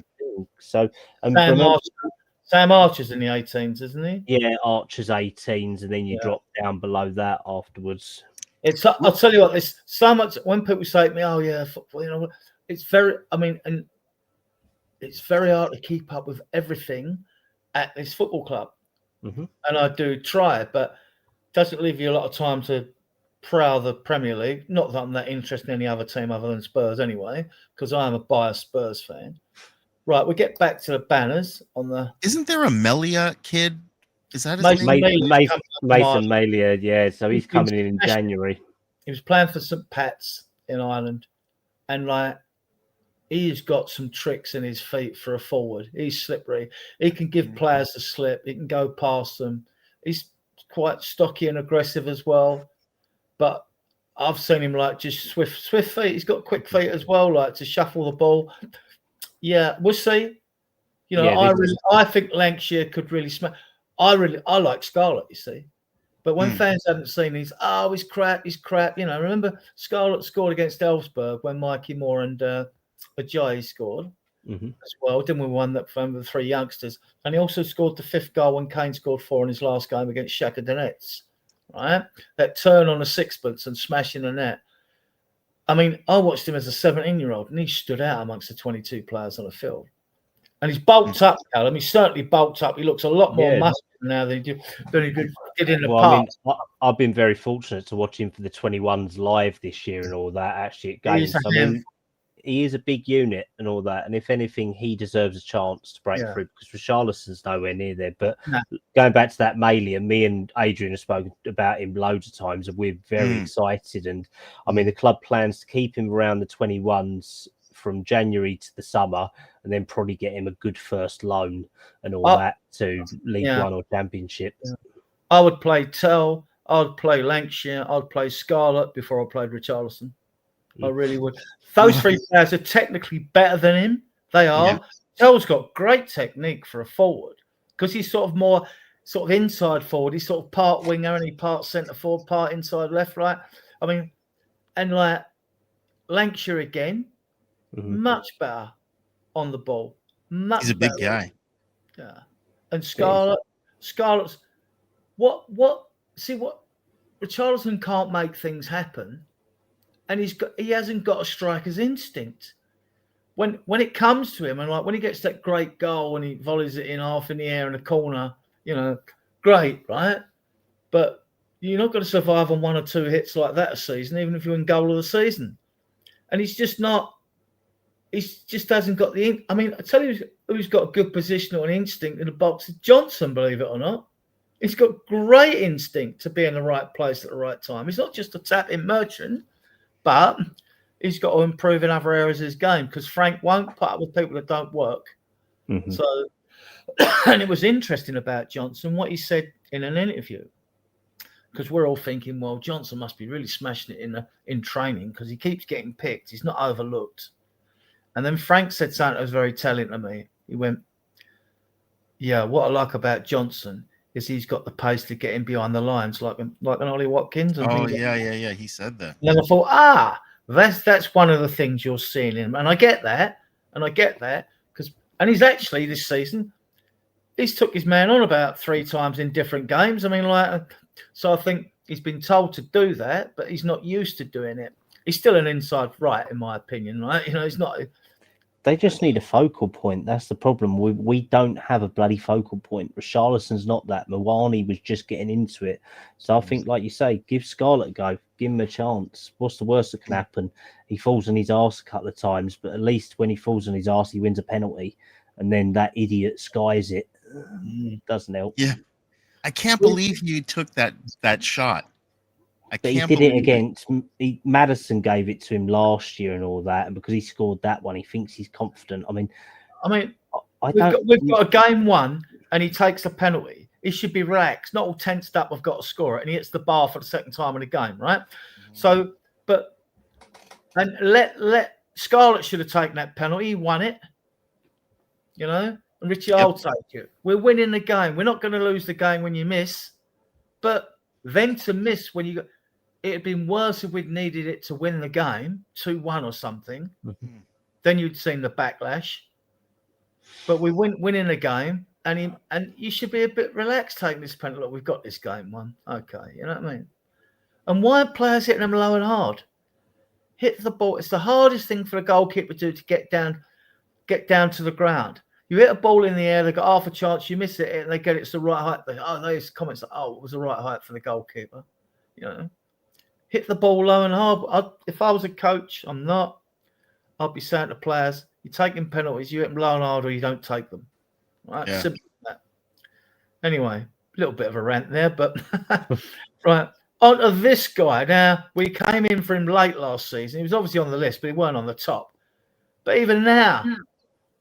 So Sam Archer's in the 18s, isn't he? Yeah, Archer's 18s, and then you drop down below that afterwards. I'll tell you what, there's so much when people say to me, oh yeah, football, you know, it's very hard to keep up with everything at this football club. Mm-hmm. And I do try, but it doesn't leave you a lot of time to prowl the Premier League. Not that I'm that interested in any other team other than Spurs anyway, because I am a biased Spurs fan. Right, we get back to the banners on the. Isn't there a Melia kid? Is that his Mason name? Mason Malia, yeah. So he's coming in January. He was playing for St. Pat's in Ireland, and he's got some tricks in his feet for a forward. He's slippery. He can give players a slip. He can go past them. He's quite stocky and aggressive as well. But I've seen him just swift feet. He's got quick feet as well, to shuffle the ball. Yeah, we'll see. You know, I think Lancashire could really smash. I like Scarlett, you see. But when fans haven't seen these, he's crap. You know, remember Scarlett scored against Elfsberg when Mikey Moore and Ajayi scored as well. Then we won that from the 3 youngsters. And he also scored the 5th goal when Kane scored 4 in his last game against Shakhtar Donetsk. Right? That turn on a sixpence and smashing the net. I mean, I watched him as a 17-year-old, and he stood out amongst the 22 players on the field. And he's bulked up, Callum. He's certainly bulked up. He looks a lot more muscular now than he did in the past. I mean, I've been very fortunate to watch him for the 21s live this year and all that, actually, at games. I mean, he is a big unit and all that. And if anything, he deserves a chance to break Yeah. through because Richarlison's nowhere near there. But No. going back to that Malia, me and Adrian have spoken about him loads of times, and we're very Mm. excited. And I mean, the club plans to keep him around the 21s from January to the summer, and then probably get him a good first loan and all that to League One or Championship. Yeah. I would play Tell, I'd play Lancashire, I'd play Scarlett before I played Richarlison. I really would. Those three players are technically better than him. They are. Yeah. Tell's got great technique for a forward because he's sort of inside forward. He's sort of part winger and he part centre forward, part inside left, right. I mean, and like Lancashire again, much better on the ball. Much He's a big better. guy. Yeah. And Scarlett's what Richarlison can't make things happen, and he hasn't got a striker's instinct. When it comes to him, and like when he gets that great goal and he volleys it in half in the air in the corner, great, right? But you're not going to survive on one or two hits like that a season, even if you're in goal of the season. And he's just not. He just hasn't got the. I mean, I tell you who's got a good positional and instinct in the box is Johnson. Believe it or not, he's got great instinct to be in the right place at the right time. He's not just a tap-in merchant, but he's got to improve in other areas of his game because Frank won't put up with people that don't work. So, and it was interesting about Johnson what he said in an interview because we're all thinking, well, Johnson must be really smashing it in training because he keeps getting picked. He's not overlooked. And then Frank said something that was very telling to me. He went, yeah, what I like about Johnson is he's got the pace to get in behind the lines like an Ollie Watkins. And Yeah. He said that. And then I thought, that's one of the things you're seeing in him. And I get that. And he's actually this season, he's took his man on about 3 times in different games. I mean, so I think he's been told to do that, but he's not used to doing it. He's still an inside right, in my opinion, right? He's not. They just need a focal point. That's the problem. We don't have a bloody focal point. Richarlison's not that. Mawani was just getting into it. So I think, like you say, give Scarlett a go. Give him a chance. What's the worst that can happen? He falls on his arse a couple of times, but at least when he falls on his arse, he wins a penalty. And then that idiot skies it. Doesn't help. Yeah. I can't believe you took that shot. But he did it against Madison. Gave it to him last year and all that, and because he scored that one, he thinks he's confident. I mean, we've got a game won, and he takes a penalty. He should be relaxed, not all tensed up. I've got to score it, and he hits the bar for the second time in the game, right? So, and let Scarlett should have taken that penalty. He won it, and Richie, I'll take it. We're winning the game. We're not going to lose the game when you miss, but then to miss when you. It'd been worse if we'd needed it to win the game, 2-1 or something. Then you'd seen the backlash. But we winning the game, and you should be a bit relaxed taking this penalty. Look, we've got this game won. Okay, you know what I mean? And why are players hitting them low and hard? Hit the ball. It's the hardest thing for a goalkeeper to do to get down to the ground. You hit a ball in the air, they got half a chance, you miss it, and they get it's the right height. Those comments like, it was the right height for the goalkeeper. Hit the ball low and hard. If I was a coach, I'm not. I'd be saying to players, you're taking penalties, you hit them low and hard or you don't take them. Right? Yeah. Simple as that. Anyway, a little bit of a rant there, but right. On to this guy. Now, we came in for him late last season. He was obviously on the list, but he weren't on the top. But even now,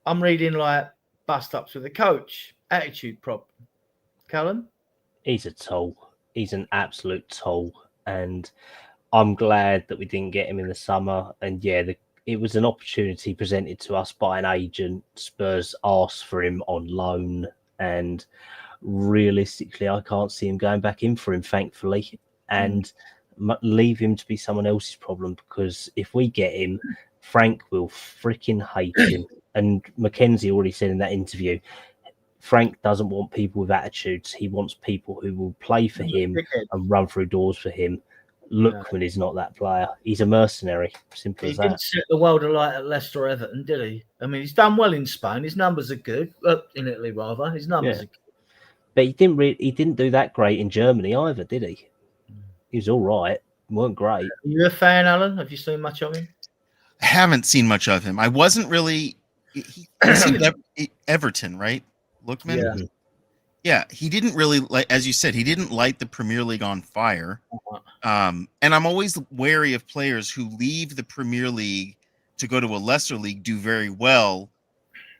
I'm reading like bust-ups with the coach. Attitude problem. Callum? He's a tool. He's an absolute tool. And I'm glad that we didn't get him in the summer. And it was an opportunity presented to us by an agent. Spurs asked for him on loan. And realistically, I can't see him going back in for him, thankfully. And leave him to be someone else's problem, because if we get him, Frank will freaking hate him. And Mackenzie already said in that interview, Frank doesn't want people with attitudes. He wants people who will play for him and run through doors for him. Lookman is not that player. He's a mercenary. Simple as that. He didn't set the world alight at Leicester or Everton, did he? I mean, he's done well in Spain. His numbers are good. In Italy, rather. His numbers are good. But he didn't do that great in Germany either, did he? He was all right. He weren't great. Are you a fan, Alan? Have you seen much of him? Haven't seen much of him. I wasn't really. Was he at Everton, right? Lookman. Yeah. Mhm. Yeah, he didn't really as you said, he didn't light the Premier League on fire. And I'm always wary of players who leave the Premier League to go to a lesser league, do very well,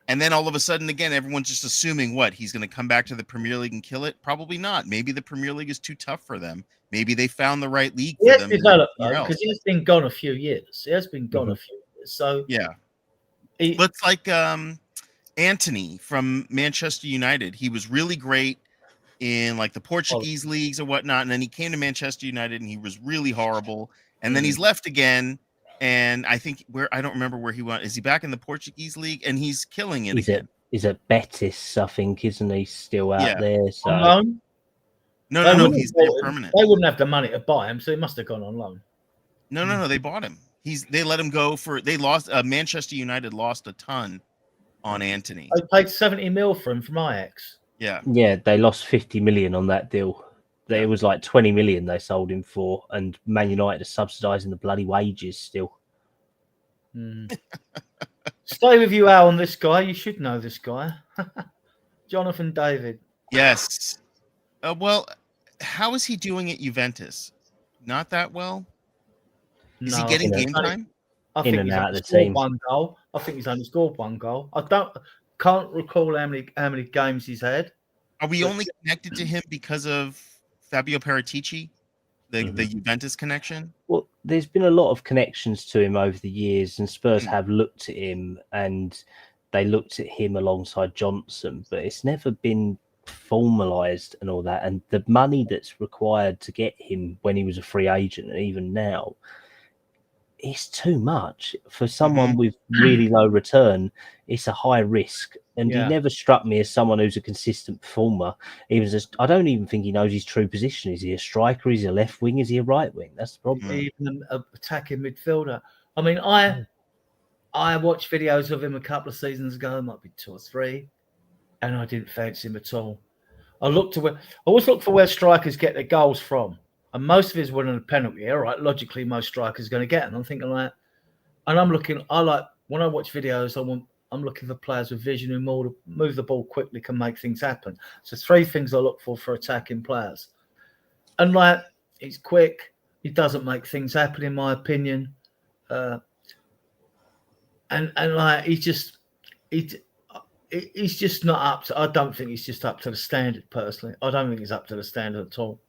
and then all of a sudden, again, everyone's just assuming what he's going to come back to the Premier League and kill it. Probably not. Maybe the Premier League is too tough for them. Maybe they found the right league He for has them developed somewhere though, else. because he has been gone a few years. He has been gone a Mhm. few years. So Yeah, he, but it's like Anthony from Manchester United. He was really great in like the Portuguese leagues or whatnot, and then he came to Manchester United and he was really horrible. And then he's left again, and I think I don't remember where he went. Is he back in the Portuguese league? And he's killing it again. He's at Betis, I think, isn't he? Still out Yeah. there. So on loan. No, They no, no. wouldn't He's have bought there him. permanent. They wouldn't have the money to buy him, so he must have gone on loan. No. They bought him. They let him go for. They lost. Manchester United lost a ton on Anthony. They paid 70 mil for him from Ajax. Yeah. yeah, they lost 50 million on that deal. Yeah. It was like 20 million they sold him for, and Man United are subsidising the bloody wages still. Stay with you, Al, on this guy. You should know this guy. Jonathan David. Yes. Well, how is he doing at Juventus? Not that well. Is he No, getting I think game only- time? I in think and he's out only of the scored team? one goal. I think he's only scored one goal. Can't recall how many games he's had. Are we only connected to him because of Fabio Paratici, the Juventus connection? Well, there's been a lot of connections to him over the years, and Spurs Mm. have looked at him, and they looked at him alongside Johnson, but it's never been formalised and all that. And the money that's required to get him when he was a free agent, and even now, it's too much for someone with really low return. It's a high risk, and he Yeah. never struck me as someone who's a consistent performer. He was just, I don't even think he knows his true position. Is he a striker? Is he a left wing? Is he a right wing? That's the problem. Even an attacking midfielder. I mean, I watched videos of him a couple of seasons ago, might be 2 or 3, and I didn't fancy him at all. I always look for where strikers get their goals from, and most of his winning a penalty. All right, logically, most strikers are going to get them. I'm thinking like, and I'm looking. I like when I watch videos. I'm looking for players with vision who move the ball quickly, can make things happen. So 3 things I look for attacking players, and like he's quick. He doesn't make things happen, in my opinion. And like he's just not up to. I don't think he's just up to the standard. Personally, I don't think he's up to the standard at all.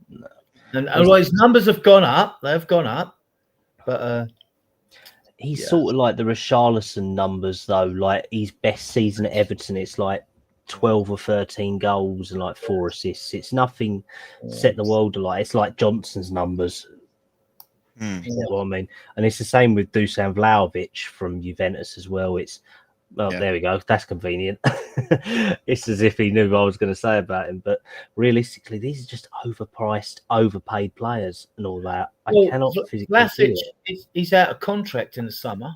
No. And although his numbers have gone up, they've gone up, but He's sort of like the Richarlison numbers, though. Like his best season at Everton, it's like 12 or 13 goals and like 4 assists. It's nothing set the world alight. It's like Johnson's numbers. Mm. You know what I mean? And it's the same with Dusan Vlahovic from Juventus as well. There we go. That's convenient. It's as if he knew what I was going to say about him. But realistically, these are just overpriced, overpaid players and all that. I cannot physically see it. He's out of contract in the summer.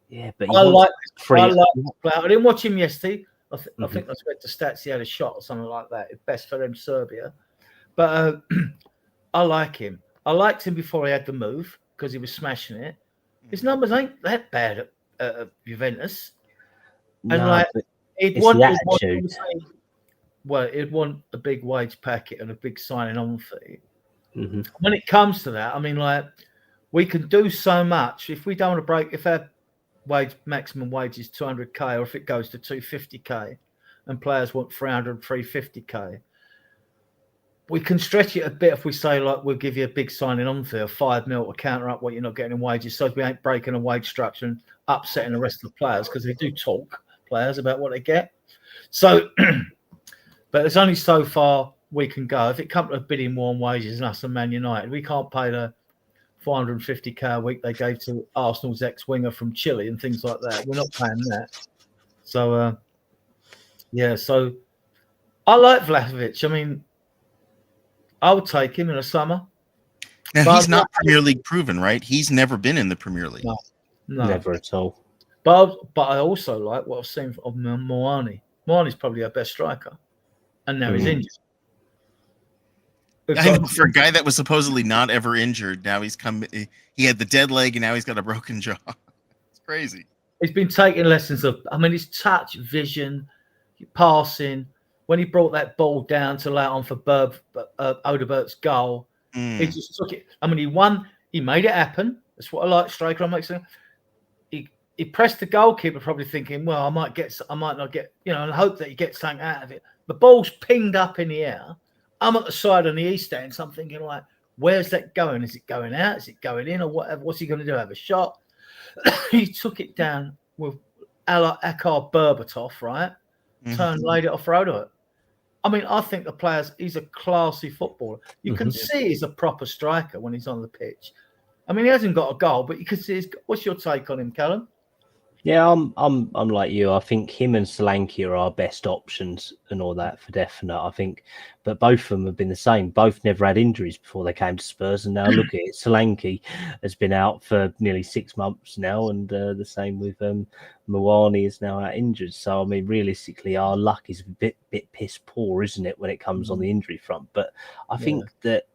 Yeah, but I free. didn't watch him yesterday. I think I read the stats. He had a shot or something like that. It's best for them, Serbia. But I like him. I liked him before he had the move because he was smashing it. His numbers ain't that bad at Juventus. And No, like but he'd it's want, the he'd want, attitude. he'd want a big wage packet and a big signing on fee. Mhm. When it comes to that, I mean, like we can do so much if we don't want to break. If our maximum wage is 200k, or if it goes to 250k, and players want 300, 350k, we can stretch it a bit if we say like we'll give you a big signing on fee of 5 mil to counter up what you're not getting in wages, so we ain't breaking a wage structure and upsetting the rest of the players because they do talk players about what they get. So, but there's only so far we can go. If it comes to a bidding war on wages and us and Man United, we can't pay the 450k a week they gave to Arsenal's ex-winger from Chile and things like that. We're not paying that. So, so I like Vlahovic. I mean, I would take him in the summer. Now But he's not Premier League proven, right? He's never been in the Premier League. No. Never at all. But I also like what I've seen of Moani. Moani's probably our best striker, and now he's injured. It's I know, like- for a guy that was supposedly not ever injured, now he's come. He had the dead leg, and now he's got a broken jaw. It's crazy. he's been taking lessons of. I mean, his touch, vision, passing. When he brought that ball down to lay it on for Odebert's goal, he Mm. just took it. I mean, he won. He made it happen. That's what I like. Striker, I'm making. He pressed the goalkeeper, probably thinking, well, I might not get, and hope that he gets something out of it. The ball's pinged up in the air. I'm at the side on the east stand, so I'm thinking, like, where's that going? Is it going out? Is it going in or whatever? What's he going to do? Have a shot? He took it down with Akar Berbatov, right? Mhm. Laid it off for Odoi. I mean, I think he's a classy footballer. You can see he's a proper striker when he's on the pitch. I mean, he hasn't got a goal, but you can see what's your take on him, Callum? Yeah, I'm like you. I think him and Solanke are our best options and all that for definite. I think, but both of them have been the same. Both never had injuries before they came to Spurs, and now look at it. Solanke has been out for nearly 6 months now, and the same with Mawani is now out injured. So I mean, realistically, our luck is a bit piss poor, isn't it, when it comes on the injury front? But I think that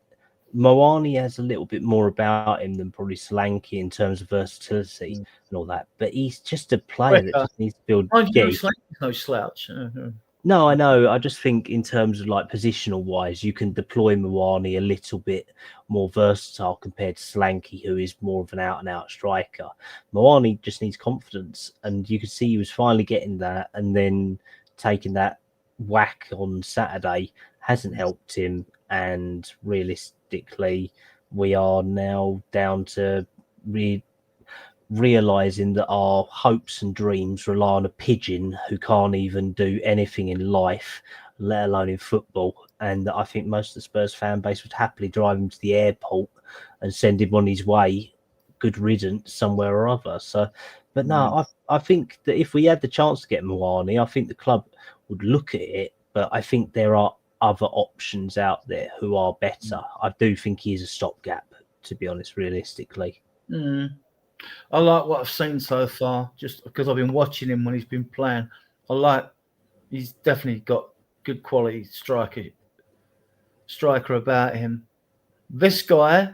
Moani has a little bit more about him than probably Solanke in terms of versatility and all that, but he's just a player that just needs to build. He's no slouch. No, I know. I just think in terms of like positional wise, you can deploy Moani a little bit more versatile compared to Solanke, who is more of an out and out striker. Moani just needs confidence, and you could see he was finally getting that, and then taking that whack on Saturday hasn't helped him. And realistically, we are now down to realizing that our hopes and dreams rely on a pigeon who can't even do anything in life, let alone in football. And I think most of the Spurs fan base would happily drive him to the airport and send him on his way, good riddance, somewhere or other. So, but no, I think that if we had the chance to get Moani, I think the club would look at it. But I think there are other options out there who are better. I do think he is a stopgap, to be honest, realistically. I like what I've seen so far, just because I've been watching him when he's been playing. He's definitely got good quality striker about him. This guy,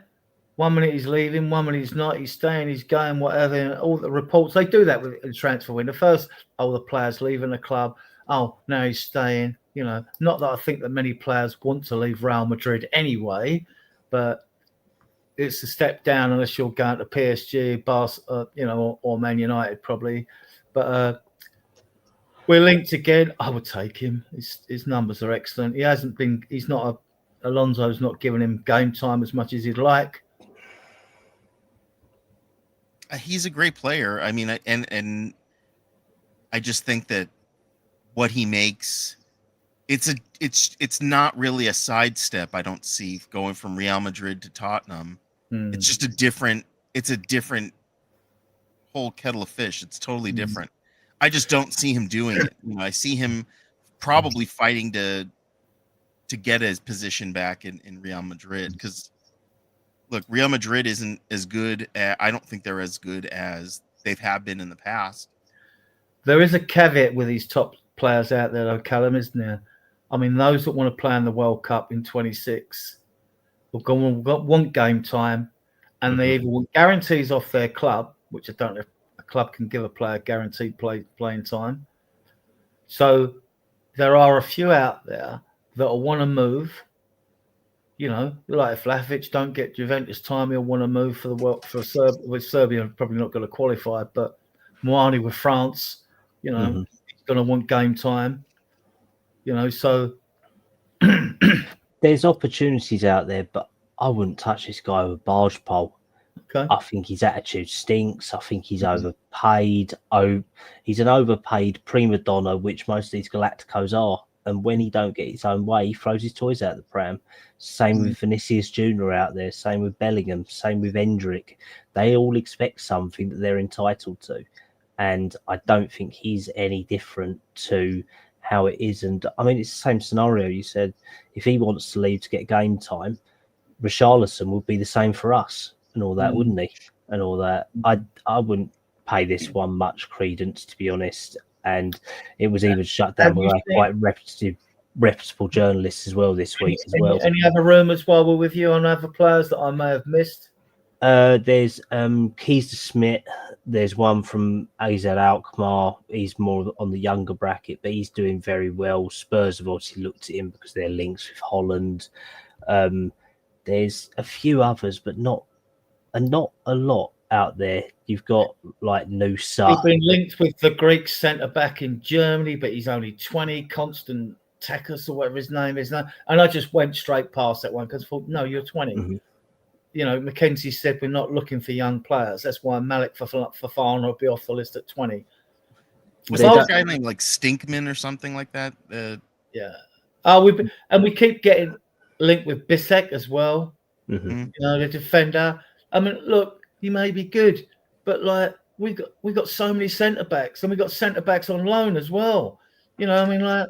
1 minute he's leaving, 1 minute he's not, he's staying, he's going, whatever. And all the reports, they do that with the transfer window. First, the player's leaving the club. Oh, now he's staying. Not that I think that many players want to leave Real Madrid anyway, but it's a step down unless you're going to PSG, or Man United probably. But we're linked again. I would take him. His numbers are excellent. Alonso's not giving him game time as much as he'd like. He's a great player. I mean, and I just think that what he makes, it's not really a sidestep. I don't see going from Real Madrid to Tottenham. It's just a different whole kettle of fish. It's totally different. I just don't see him doing it. I see him probably fighting to get his position back in Real Madrid, because look, Real Madrid isn't as good. I don't think they're as good as they have been in the past. There is a caveat with these top players out there, though, Callum, isn't there? I mean, those that want to play in the World Cup in 26 want game time, and they either want guarantees off their club, which I don't know if a club can give a player guaranteed playing time. So there are a few out there that will want to move. Like if Vlahovic don't get Juventus time, he'll want to move for the world with Serbia. Probably not going to qualify, but Moani with France, he's going to want game time. So there's opportunities out there, but I wouldn't touch this guy with a barge pole. Okay. I think his attitude stinks. I think he's overpaid. He's an overpaid prima donna, which most of these Galacticos are. And when he don't get his own way, he throws his toys out the pram. Same with Vinicius Jr. out there. Same with Bellingham. Same with Endrick. They all expect something that they're entitled to. And I don't think he's any different to how it is. And I mean, it's the same scenario. You said if he wants to leave to get game time, Richarlison would be the same for us and all that, wouldn't he? And all that. I wouldn't pay this one much credence, to be honest. And it was even shut down by a quite repetitive reputable journalists as well this week as well. Any other rumours while we're with you on other players that I may have missed? There's Keys to Smith. There's one from AZ Alkmaar. He's more on the younger bracket, but he's doing very well. Spurs have obviously looked at him because they're links with Holland. There's a few others, but not a lot out there. You've got like Nusa. He's been linked with the Greek centre back in Germany, but he's only 20. Constant Takas or whatever his name is now. And I just went straight past that one because I thought, no, you're 20. Mm-hmm. You know, Mackenzie said we're not looking for young players. That's why Malik Fofana will be off the list at 20. Was that a guy named like Stinkman or something like that? Yeah. We keep getting linked with Bissek as well. Mm-hmm. You know, the defender. I mean, look, he may be good, but like we got so many centre backs, and we got centre backs on loan as well. You know, I mean, like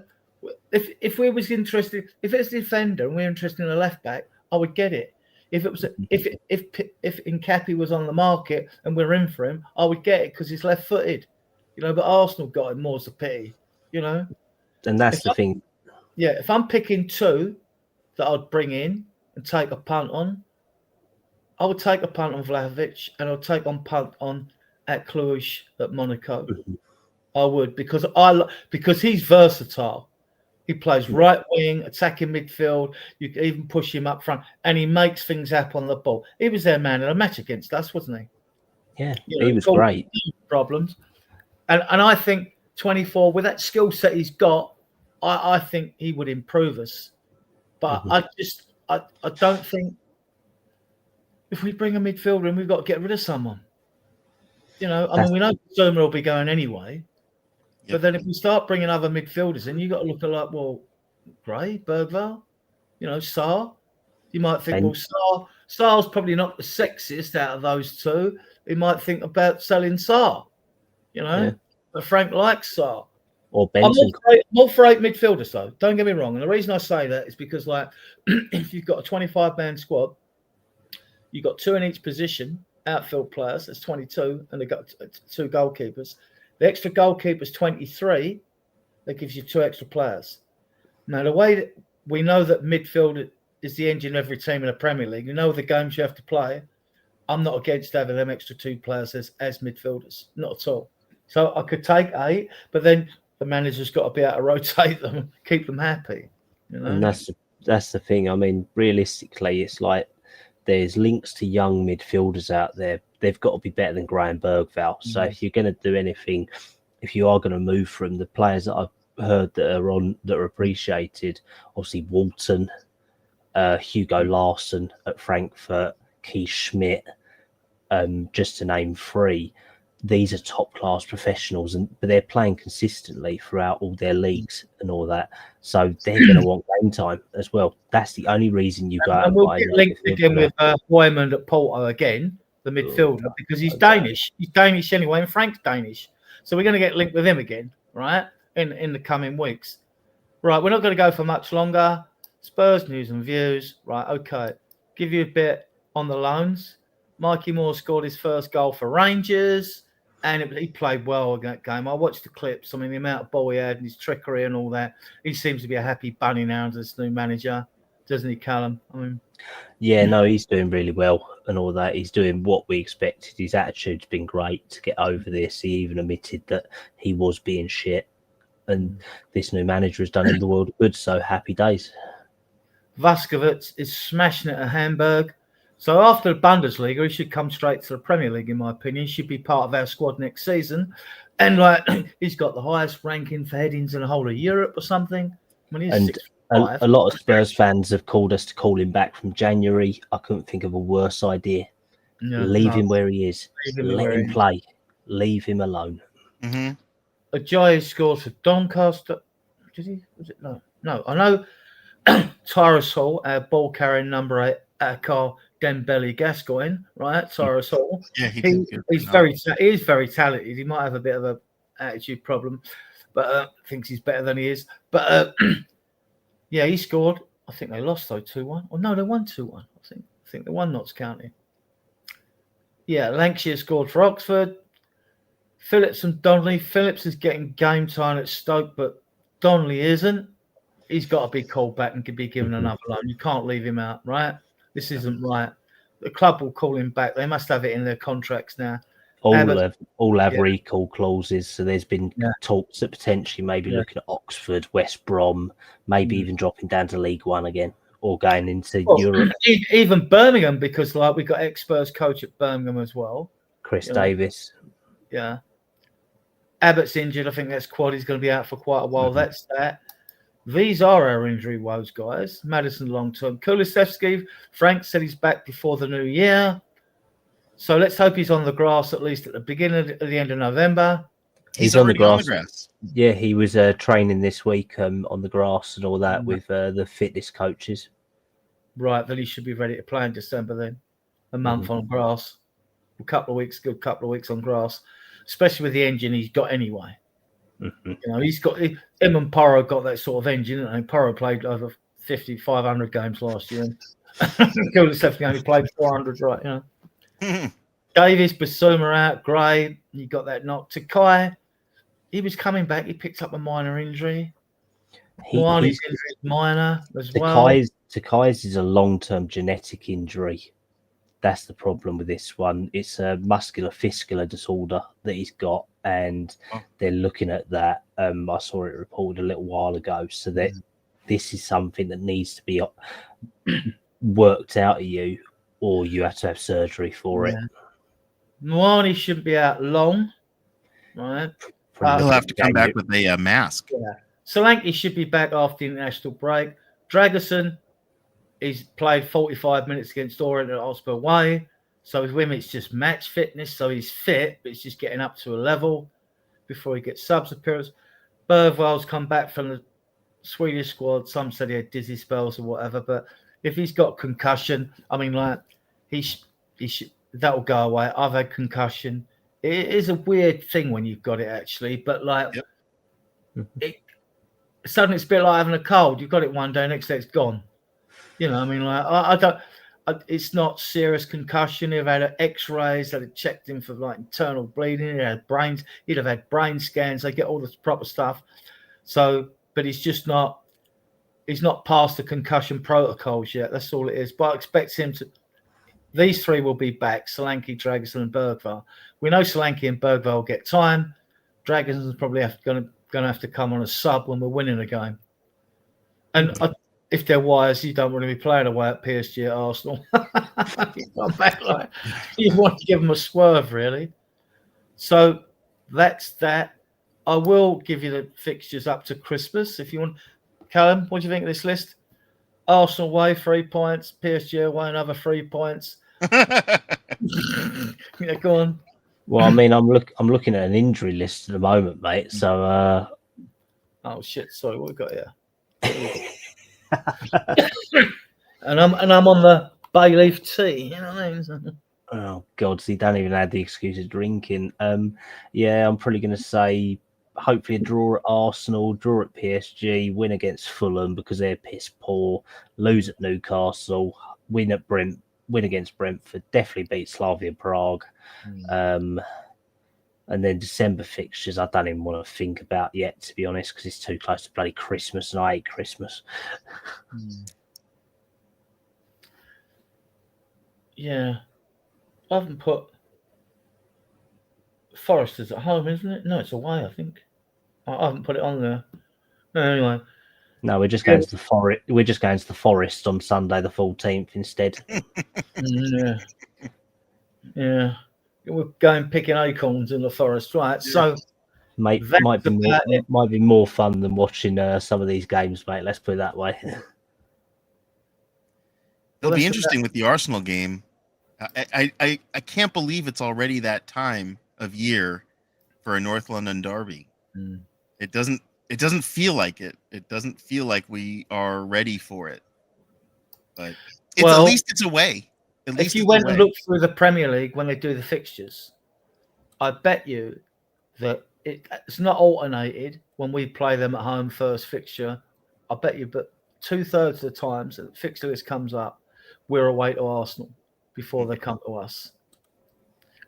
if we was interested, if it's a defender and we're interested in a left back, I would get it. If it was if Nkapi was on the market and we're in for him, I would get it because he's left-footed. You know, but Arsenal got him, more's the pity. You know, and that's the thing. Yeah, if I'm picking two that I'd bring in and take a punt on, I would take a punt on Vlahovic and I'll take a punt on at Cluj at Monaco. Mm-hmm. I would because he's versatile. He plays right wing, attacking midfield. You can even push him up front, and he makes things happen on the ball. He was their man in a match against us, wasn't he? Yeah, he was great. Problems, and I think 24 with that skill set he's got, I think he would improve us. But I don't think if we bring a midfielder in, we've got to get rid of someone. You know, I mean, we know Zuma will be going anyway. Yep. But then if we start bringing other midfielders in, you've got to look at like, well, Gray, Bergvall, you know, Sarr. You might think, well, Sarr's probably not the sexiest out of those two. You might think about selling Sarr, you know. Yeah. But Frank likes Sarr. Or Benson. I'm all for 8 midfielders, though. Don't get me wrong. And the reason I say that is because, like, if you've got a 25-man squad, you've got 2 in each position, outfield players, that's 22, and they've got 2 goalkeepers. The extra goalkeeper's 23. That gives you 2 extra players. Now, the way that we know that midfield is the engine of every team in the Premier League, you know the games you have to play. I'm not against having them extra 2 players as midfielders, not at all. So I could take 8, but then the manager's got to be able to rotate them, keep them happy. You know? And that's the thing. I mean, realistically, it's like there's links to young midfielders out there. They've got to be better than Graham Bergvall. So if you're going to do anything, if you are going to move from the players that I've heard that are appreciated, obviously Walton, Hugo Larsson at Frankfurt, Keith Schmidt, just to name 3. These are top class professionals, but they're playing consistently throughout all their leagues and all that. So they're going to want game time as well. That's the only reason you go out. And we'll get linked again with Wyman at Porto again, the midfielder, because he's Danish. He's Danish anyway, and Frank's Danish. So we're going to get linked with him again, right? In the coming weeks. Right, we're not going to go for much longer. Spurs news and views. Right, okay. Give you a bit on the loans. Mikey Moore scored his first goal for Rangers. And he played well in that game. I watched the clips. I mean, the amount of ball he had and his trickery and all that. He seems to be a happy bunny now as this new manager, doesn't he, Callum? I mean, yeah, no, he's doing really well and all that. He's doing what we expected. His attitude's been great to get over this. He even admitted that he was being shit. And this new manager has done him the world of good. So happy days. Vasquez is smashing it at Hamburg. So after the Bundesliga, he should come straight to the Premier League, in my opinion. He should be part of our squad next season. And like he's got the highest ranking for headings in the whole of Europe or something. I mean, he's a lot of Spurs fans have called us to call him back from January. I couldn't think of a worse idea. Leave him where he is. Let him play. Leave him alone. Mm-hmm. Ajayi scores for Doncaster. Did he? Was it? No. I know Tyrus Hall, our ball carrying number 8, Akar Dembele Gascoigne, right? Tyrus Hall. Yeah, he's very talented. He might have a bit of an attitude problem, but thinks he's better than he is. But yeah, he scored. I think they lost though 2-1. Oh no, they won 2-1. I think they won Notts County. Yeah, Lancashire scored for Oxford. Phillips and Donnelly. Phillips is getting game time at Stoke, but Donnelly isn't. he's got to be called back and be given another loan. You can't leave him out, right? This isn't right. The club will call him back. They must have it in their contracts now. All Abbott- have yeah. recall clauses. So there's been Yeah. talks that potentially maybe looking at Oxford, West Brom, maybe even dropping down to League One again or going into Europe. Even Birmingham, because like we got ex-Spurs coach at Birmingham as well. Chris Davis. Yeah. Abbott's injured. I think that's quad. He's going to be out for quite a while. That's that. These are our injury woes, guys. Madison long term. Kulusevski, Frank said he's back before the new year. So let's hope he's on the grass at least at the beginning, at the end of November. He's on the grass. Yeah, he was training this week on the grass and all that with the fitness coaches. Right, then he should be ready to play in December then. A month on grass. A couple of weeks on grass. Especially with the engine he's got anyway. You know, him and Porro got that sort of engine, and Porro played over 500 games last year. Kulusevski only played 400, right? You know. Davis, Basuma out, Gray, you got that knock. Takai, he was coming back. He picked up a minor injury. His injury is minor as well. Takai's is a long-term genetic injury. That's the problem with this one. It's a muscular-fiscular disorder that he's got, and they're looking at that. I saw it reported a little while ago, so that this is something that needs to be worked out of you, or you have to have surgery for it. Moani shouldn't be out long, right? He'll have to come back with a mask. Yeah. Solanke should be back after the international break. Dragerson, he's played 45 minutes against Orient at Oscar Way. So with him, it's just match fitness. So he's fit, but it's just getting up to a level before he gets subs appearance. Bergwall's come back from the Swedish squad. Some said he had dizzy spells or whatever. But if he's got concussion, I mean, like, he should, that'll go away. I've had concussion. It is a weird thing when you've got it, actually. But, like, suddenly it's a bit like having a cold. You've got it one day, next day it's gone. You know, I mean, like, it's not serious concussion. He'd have had X-rays. They'd have checked him for like internal bleeding. He'd have had brain scans. They get all the proper stuff. So, but he's just not. He's not past the concussion protocols yet. That's all it is. But I expect him to. These three will be back: Solanke, Dragerson, and Bergvall. We know Solanke and Bergvall will get time. Dragerson's probably going to have to come on a sub when we're winning a game. And if they're wise, you don't want to be playing away at PSG at Arsenal. You come back like you want to give them a swerve, really. So that's that. I will give you the fixtures up to Christmas if you want. Callum, what do you think of this list? Arsenal away 3 points, PSG away another 3 points. Yeah, go on. Well, I mean, I'm looking at an injury list at the moment, mate. So, oh shit! Sorry, what we got here? and I'm on the bay leaf tea. You know what I mean? Oh God, so you don't even have the excuse of drinking. Yeah, I'm probably going to say hopefully a draw at Arsenal, draw at PSG, win against Fulham because they're piss poor, lose at Newcastle, win against Brentford, definitely beat Slavia Prague. And then December fixtures, I don't even want to think about yet, to be honest, because it's too close to bloody Christmas, and I hate Christmas. Yeah. I haven't put Forest is at home, isn't it? No, it's away, I think. I haven't put it on there. Anyway. No, we're just going to the Forest. We're just going to the Forest on Sunday, the 14th, instead. Yeah. We're going picking acorns in the forest, right? So might be more fun than watching some of these games, mate. Let's put it that way. It'll be interesting with the Arsenal game. I can't believe it's already that time of year for a North London derby. It doesn't feel like it. It doesn't feel like we are ready for it. But at least it's away. If you went and looked through the Premier League when they do the fixtures, I bet you that it's not alternated when we play them at home first fixture. I bet you, but 2/3 of the times that the fixture list comes up, we're away to Arsenal before they come to us.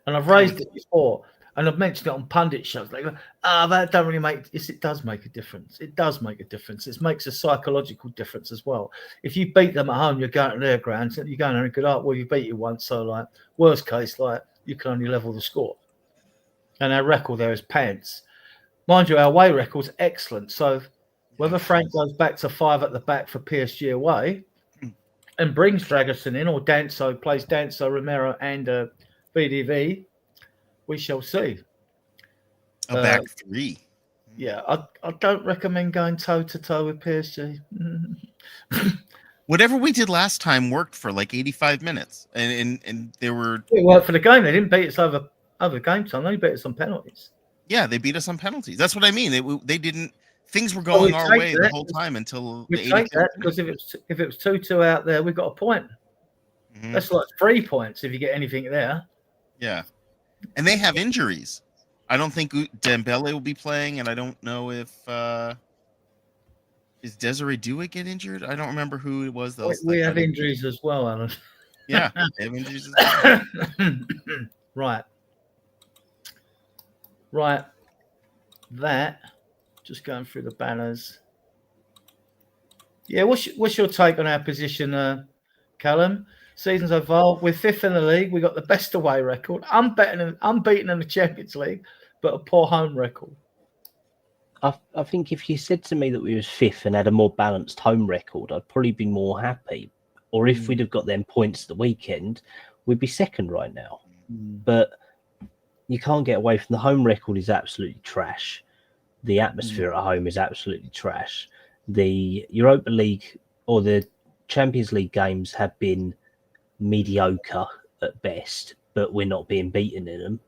And I've raised it before. And I've mentioned it on pundit shows. Like, that don't really make. Yes, it does make a difference. It does make a difference. It makes a psychological difference as well. If you beat them at home, you're going to their ground. You're going there and good. Well, you beat you once, so like worst case, like you can only level the score. And our record there is pants. Mind you, our away record's excellent. So whether Frank goes back to 5 at the back for PSG away and brings Dragerson in, or Danso plays Danso, Romero, and BDV, we shall see. A back 3. Yeah, I don't recommend going toe to toe with PSG. Whatever we did last time worked for like 85 minutes, and they were. It worked for the game. They didn't beat us over game time. They beat us on penalties. Yeah, they beat us on penalties. That's what I mean. They didn't. Things were going our way the whole time until we take that because if it was 2-2 out there, we've got a point. Mm-hmm. That's like 3 points if you get anything there. Yeah, and they have injuries. I don't think Dembele will be playing, and I don't know if is Desiree Doué get injured. I don't remember who it was. We have injuries as well, Alan. Yeah, they have injuries as well. Right. That. Just going through the banners. Yeah, what's your take on our position, Callum? Season's evolved. We're 5th in the league. We got the best away record. Unbeaten in the Champions League, but a poor home record. I think if you said to me that we was 5th and had a more balanced home record, I'd probably be more happy. Or if we'd have got them points at the weekend, we'd be 2nd right now. But you can't get away from the home record is absolutely trash. The atmosphere at home is absolutely trash. The Europa League or the Champions League games have been mediocre at best, but we're not being beaten in them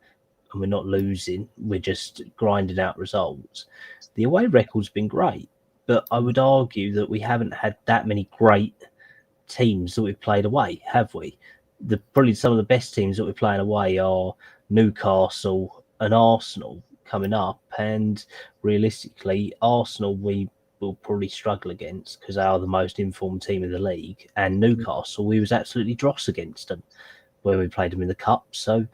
and we're not losing. We're just grinding out results. The away record's been great, but I would argue that we haven't had that many great teams that we've played away, have we? Probably some of the best teams that we're playing away are Newcastle and Arsenal coming up, and realistically Arsenal we will probably struggle against because they are the most informed team in the league, and Newcastle we was absolutely dross against them when we played them in the cup. So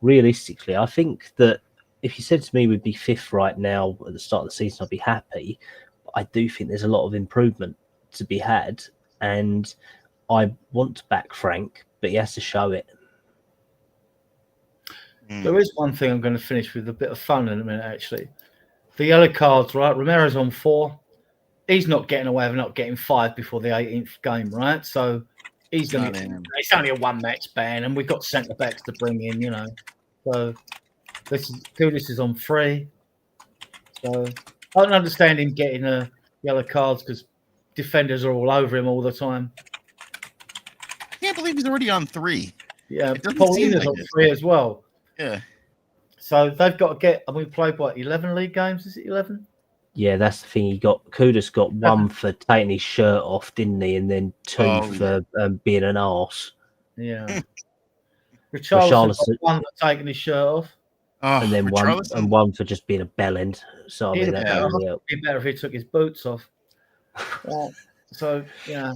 realistically I think that if you said to me we'd be 5th right now at the start of the season, I'd be happy. But I do think there's a lot of improvement to be had, and I want to back Frank, but he has to show it. There is one thing I'm going to finish with a bit of fun in a minute, actually. The yellow cards, right? Romero's on 4. He's not getting away with not getting 5 before the 18th game, right? So he's going to. It's only a 1-match ban, and we've got centre backs to bring in, you know. So Kudus is on 3. So I don't understand him getting yellow cards because defenders are all over him all the time. I can't believe he's already on 3. Yeah, Paulina's on 3 as well. Yeah. So they've got to get. And we played 11 league games. Is it 11? Yeah, that's the thing. Kudus got 1 for taking his shirt off, didn't he? And then 2 for being an arse. Yeah. Richarlison got 1 for taking his shirt off. Oh, and then 1 for just being a bellend. So I mean, it'd be better if he took his boots off. So yeah.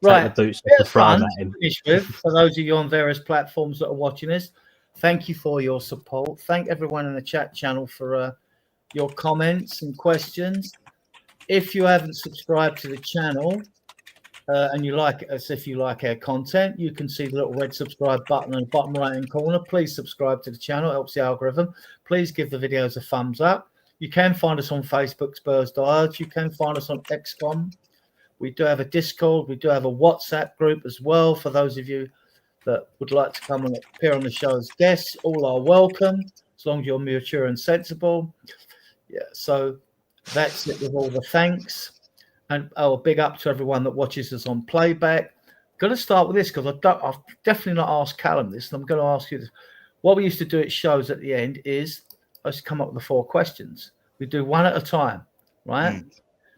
Right. The boots off the front at him. Finish with, for those of you on various platforms that are watching this, thank you for your support. Thank everyone in the chat channel for your comments and questions. If you haven't subscribed to the channel and you like us, if you like our content, you can see the little red subscribe button in the bottom right hand corner. Please subscribe to the channel. It helps the algorithm. Please give the videos a thumbs up. You can find us on Facebook, Spurs Diehards. You can find us on XCOM. We do have a Discord. We do have a WhatsApp group as well for those of you that would like to come and appear on the show as guests. All are welcome, as long as you're mature and sensible. Yeah, so that's it with all the thanks. And a big up to everyone that watches us on playback. I'm going to start with this because I've definitely not asked Callum this, and I'm going to ask you this. What we used to do at shows at the end is I used to come up with the 4 questions. We do one at a time, right?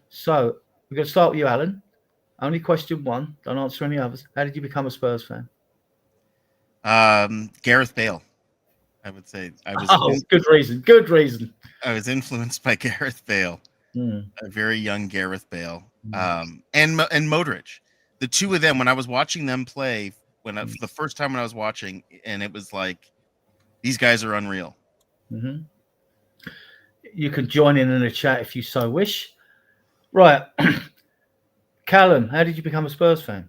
So we're going to start with you, Alan. Only question 1. Don't answer any others. How did you become a Spurs fan? Gareth Bale, I would say. Good reason. Good reason. I was influenced by Gareth Bale, a very young Gareth Bale, and Modric. The 2 of them, when I was watching them play, the first time when I was watching, and it was like, these guys are unreal. Hmm. You can join in the chat if you so wish. Right. Callum, how did you become a Spurs fan?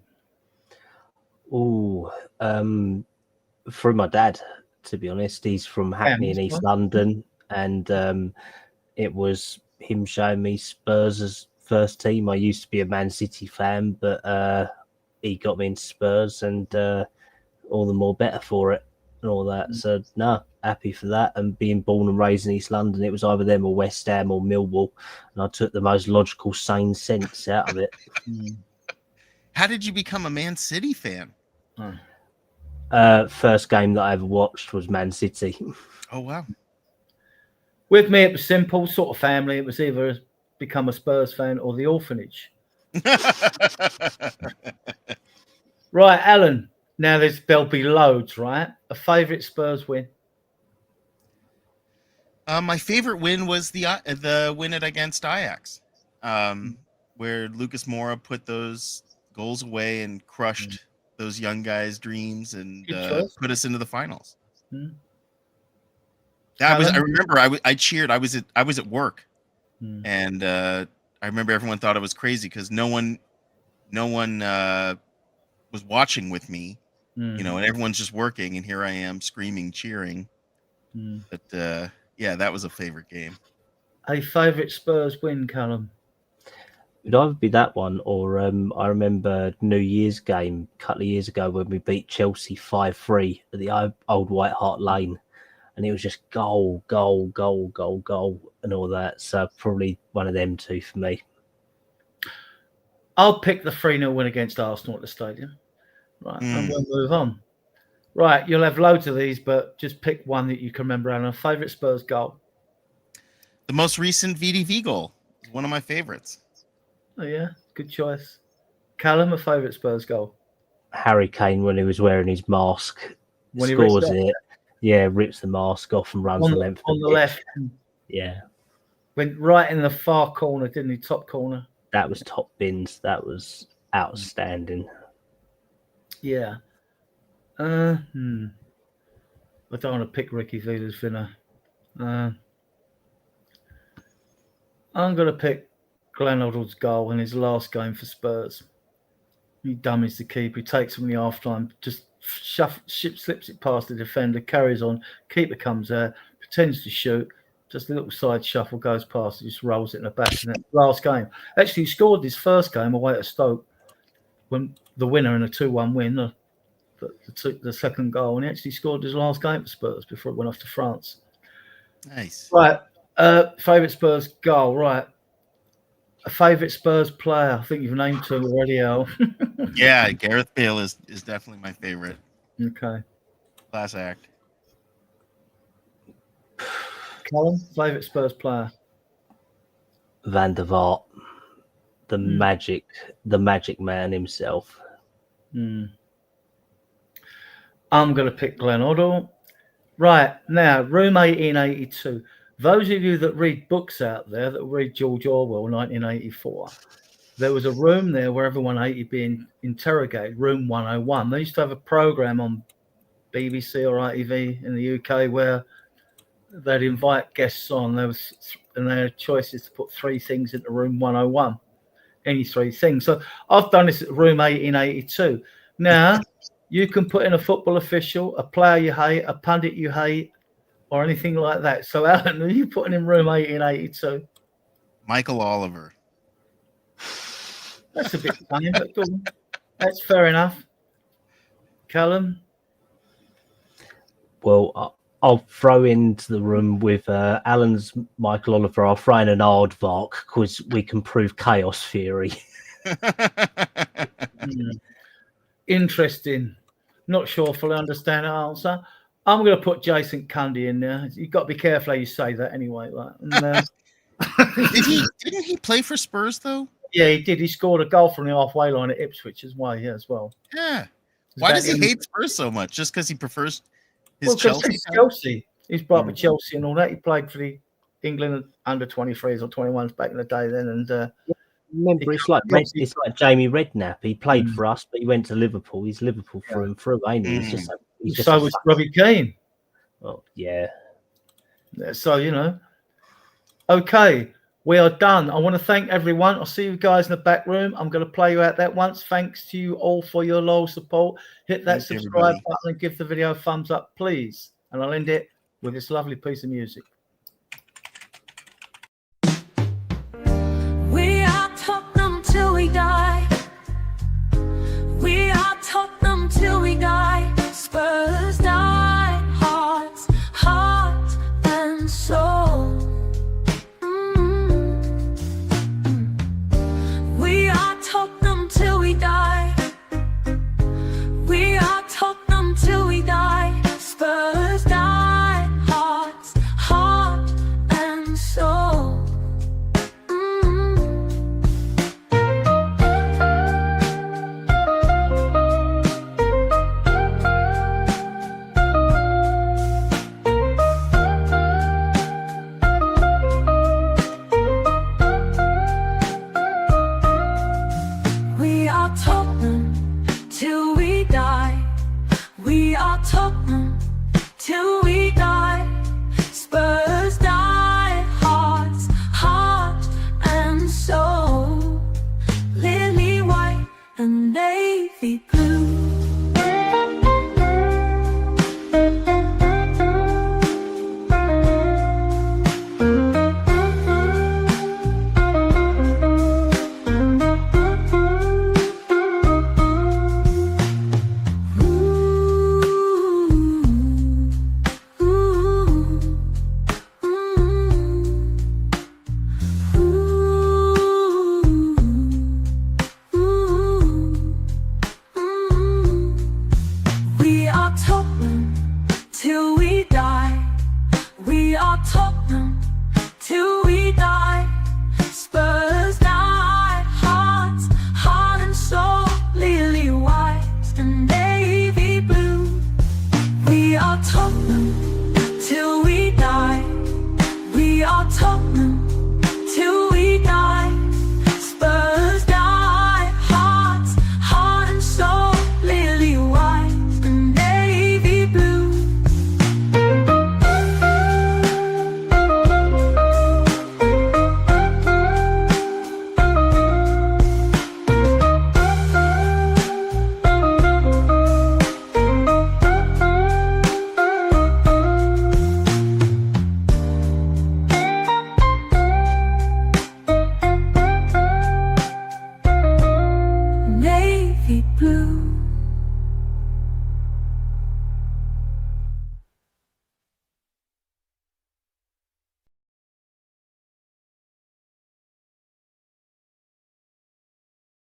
Oh, through my dad, to be honest. He's from Hackney in East London, and it was him showing me Spurs as first team. I used to be a Man City fan, but he got me into Spurs, and all the more better for it and all that. So, no, happy for that. And being born and raised in East London, it was either them or West Ham or Millwall, and I took the most logical, sane sense out of it. How did you become a Man City fan? First game that I ever watched was Man City. Oh, wow. With me, it was simple, sort of family. It was either become a Spurs fan or the orphanage. Right, Alan. Now there'll be loads, right? A favourite Spurs win? My favorite win was the win it against Ajax, where Lucas Moura put those goals away and crushed those young guys' dreams and put us into the finals. I remember I cheered. I was at work, and I remember everyone thought I was crazy because no one was watching with me, and everyone's just working, and here I am screaming, cheering. But yeah, that was a favorite game. A favourite Spurs win, Callum? It'd either be that one or I remember New Year's game a couple of years ago when we beat Chelsea 5-3 at the old White Hart Lane, and it was just goal, goal, goal, goal, goal, and all that. So probably one of them two for me. I'll pick the 3-0 win against Arsenal at the stadium. Right, and we'll move on. Right, you'll have loads of these, but just pick one that you can remember. And a favourite Spurs goal? The most recent VDV goal is one of my favorites. Oh, yeah, good choice. Callum, a favourite Spurs goal? Harry Kane, when he was wearing his mask, when scores it. Yeah, rips the mask off and runs the length on the left. Yeah. Went right in the far corner, didn't he? Top corner. That was top bins. That was outstanding. Yeah. I don't want to pick Ricky Villa's winner. I'm going to pick Glenn Hoddle's goal in his last game for Spurs. He dummies the keeper. He takes him in the half time, just slips it past the defender, carries on. Keeper comes there, pretends to shoot. Just a little side shuffle goes past. He just rolls it in the back. And last game. Actually, he scored his first game away at Stoke when the winner in a 2-1 win. The second goal, and he actually scored his last game for Spurs before it went off to France. Nice. Right. Favourite Spurs goal. Right. A favourite Spurs player. I think you've named two already, Al. Yeah, Gareth Bale is definitely my favorite. Okay. Class act. Callum, favourite Spurs player. Van der Vaart, the magic man himself. I'm going to pick Glenn Hoddle. Right, now, Room 1882. Those of you that read books out there, that read George Orwell, 1984, there was a room there where everyone hated being interrogated, Room 101. They used to have a programme on BBC or ITV in the UK where they'd invite guests on, and they had choices to put 3 things into Room 101, any 3 things. So I've done this at Room 1882. Now, you can put in a football official, a player you hate, a pundit you hate, or anything like that. So, Alan, are you putting in Room 1882? Michael Oliver. That's a bit funny, but go on. That's fair enough. Callum? Well, I'll throw into the room with Alan's Michael Oliver. I'll throw in an aardvark because we can prove chaos theory. Interesting. Not sure if I understand the answer. I'm going to put Jason Cundy in there. You've got to be careful how you say that anyway. Didn't he play for Spurs, though? Yeah, he did. He scored a goal from the halfway line at Ipswich as well. Yeah. Why does he hate Spurs so much? Just because he prefers his Chelsea? He's brought up with Chelsea and all that. He played for the England under 23s or 21s back in the day then. And remember, it's like Jamie Redknapp. He played for us, but he went to Liverpool. He's Liverpool through and through, ain't he? So was Robbie Keane. Oh, yeah. So, you know. Okay, we are done. I want to thank everyone. I'll see you guys in the back room. I'm going to play you out that once. Thanks to you all for your loyal support. Hit that Thanks, subscribe everybody. button and give the video a thumbs up, please. And I'll end it with this lovely piece of music. We are Tottenham till we die. We are Tottenham till we die. Spurs die, hearts, heart and soul. We are Tottenham till we die. We are Tottenham till we die. Spurs die, hearts, heart and soul. We are Tottenham till we die. We are Tottenham till we die. Spurs die, hearts, heart and soul. Lily white and navy blue. We are Tottenham till we die. We are Tottenham till we die. Spurs die, hearts, heart and soul. Lily white and navy blue. We are Tottenham till we die. We are Tottenham till we die. Spurs die, hearts, heart and soul. Lily white and navy blue. Navy blue.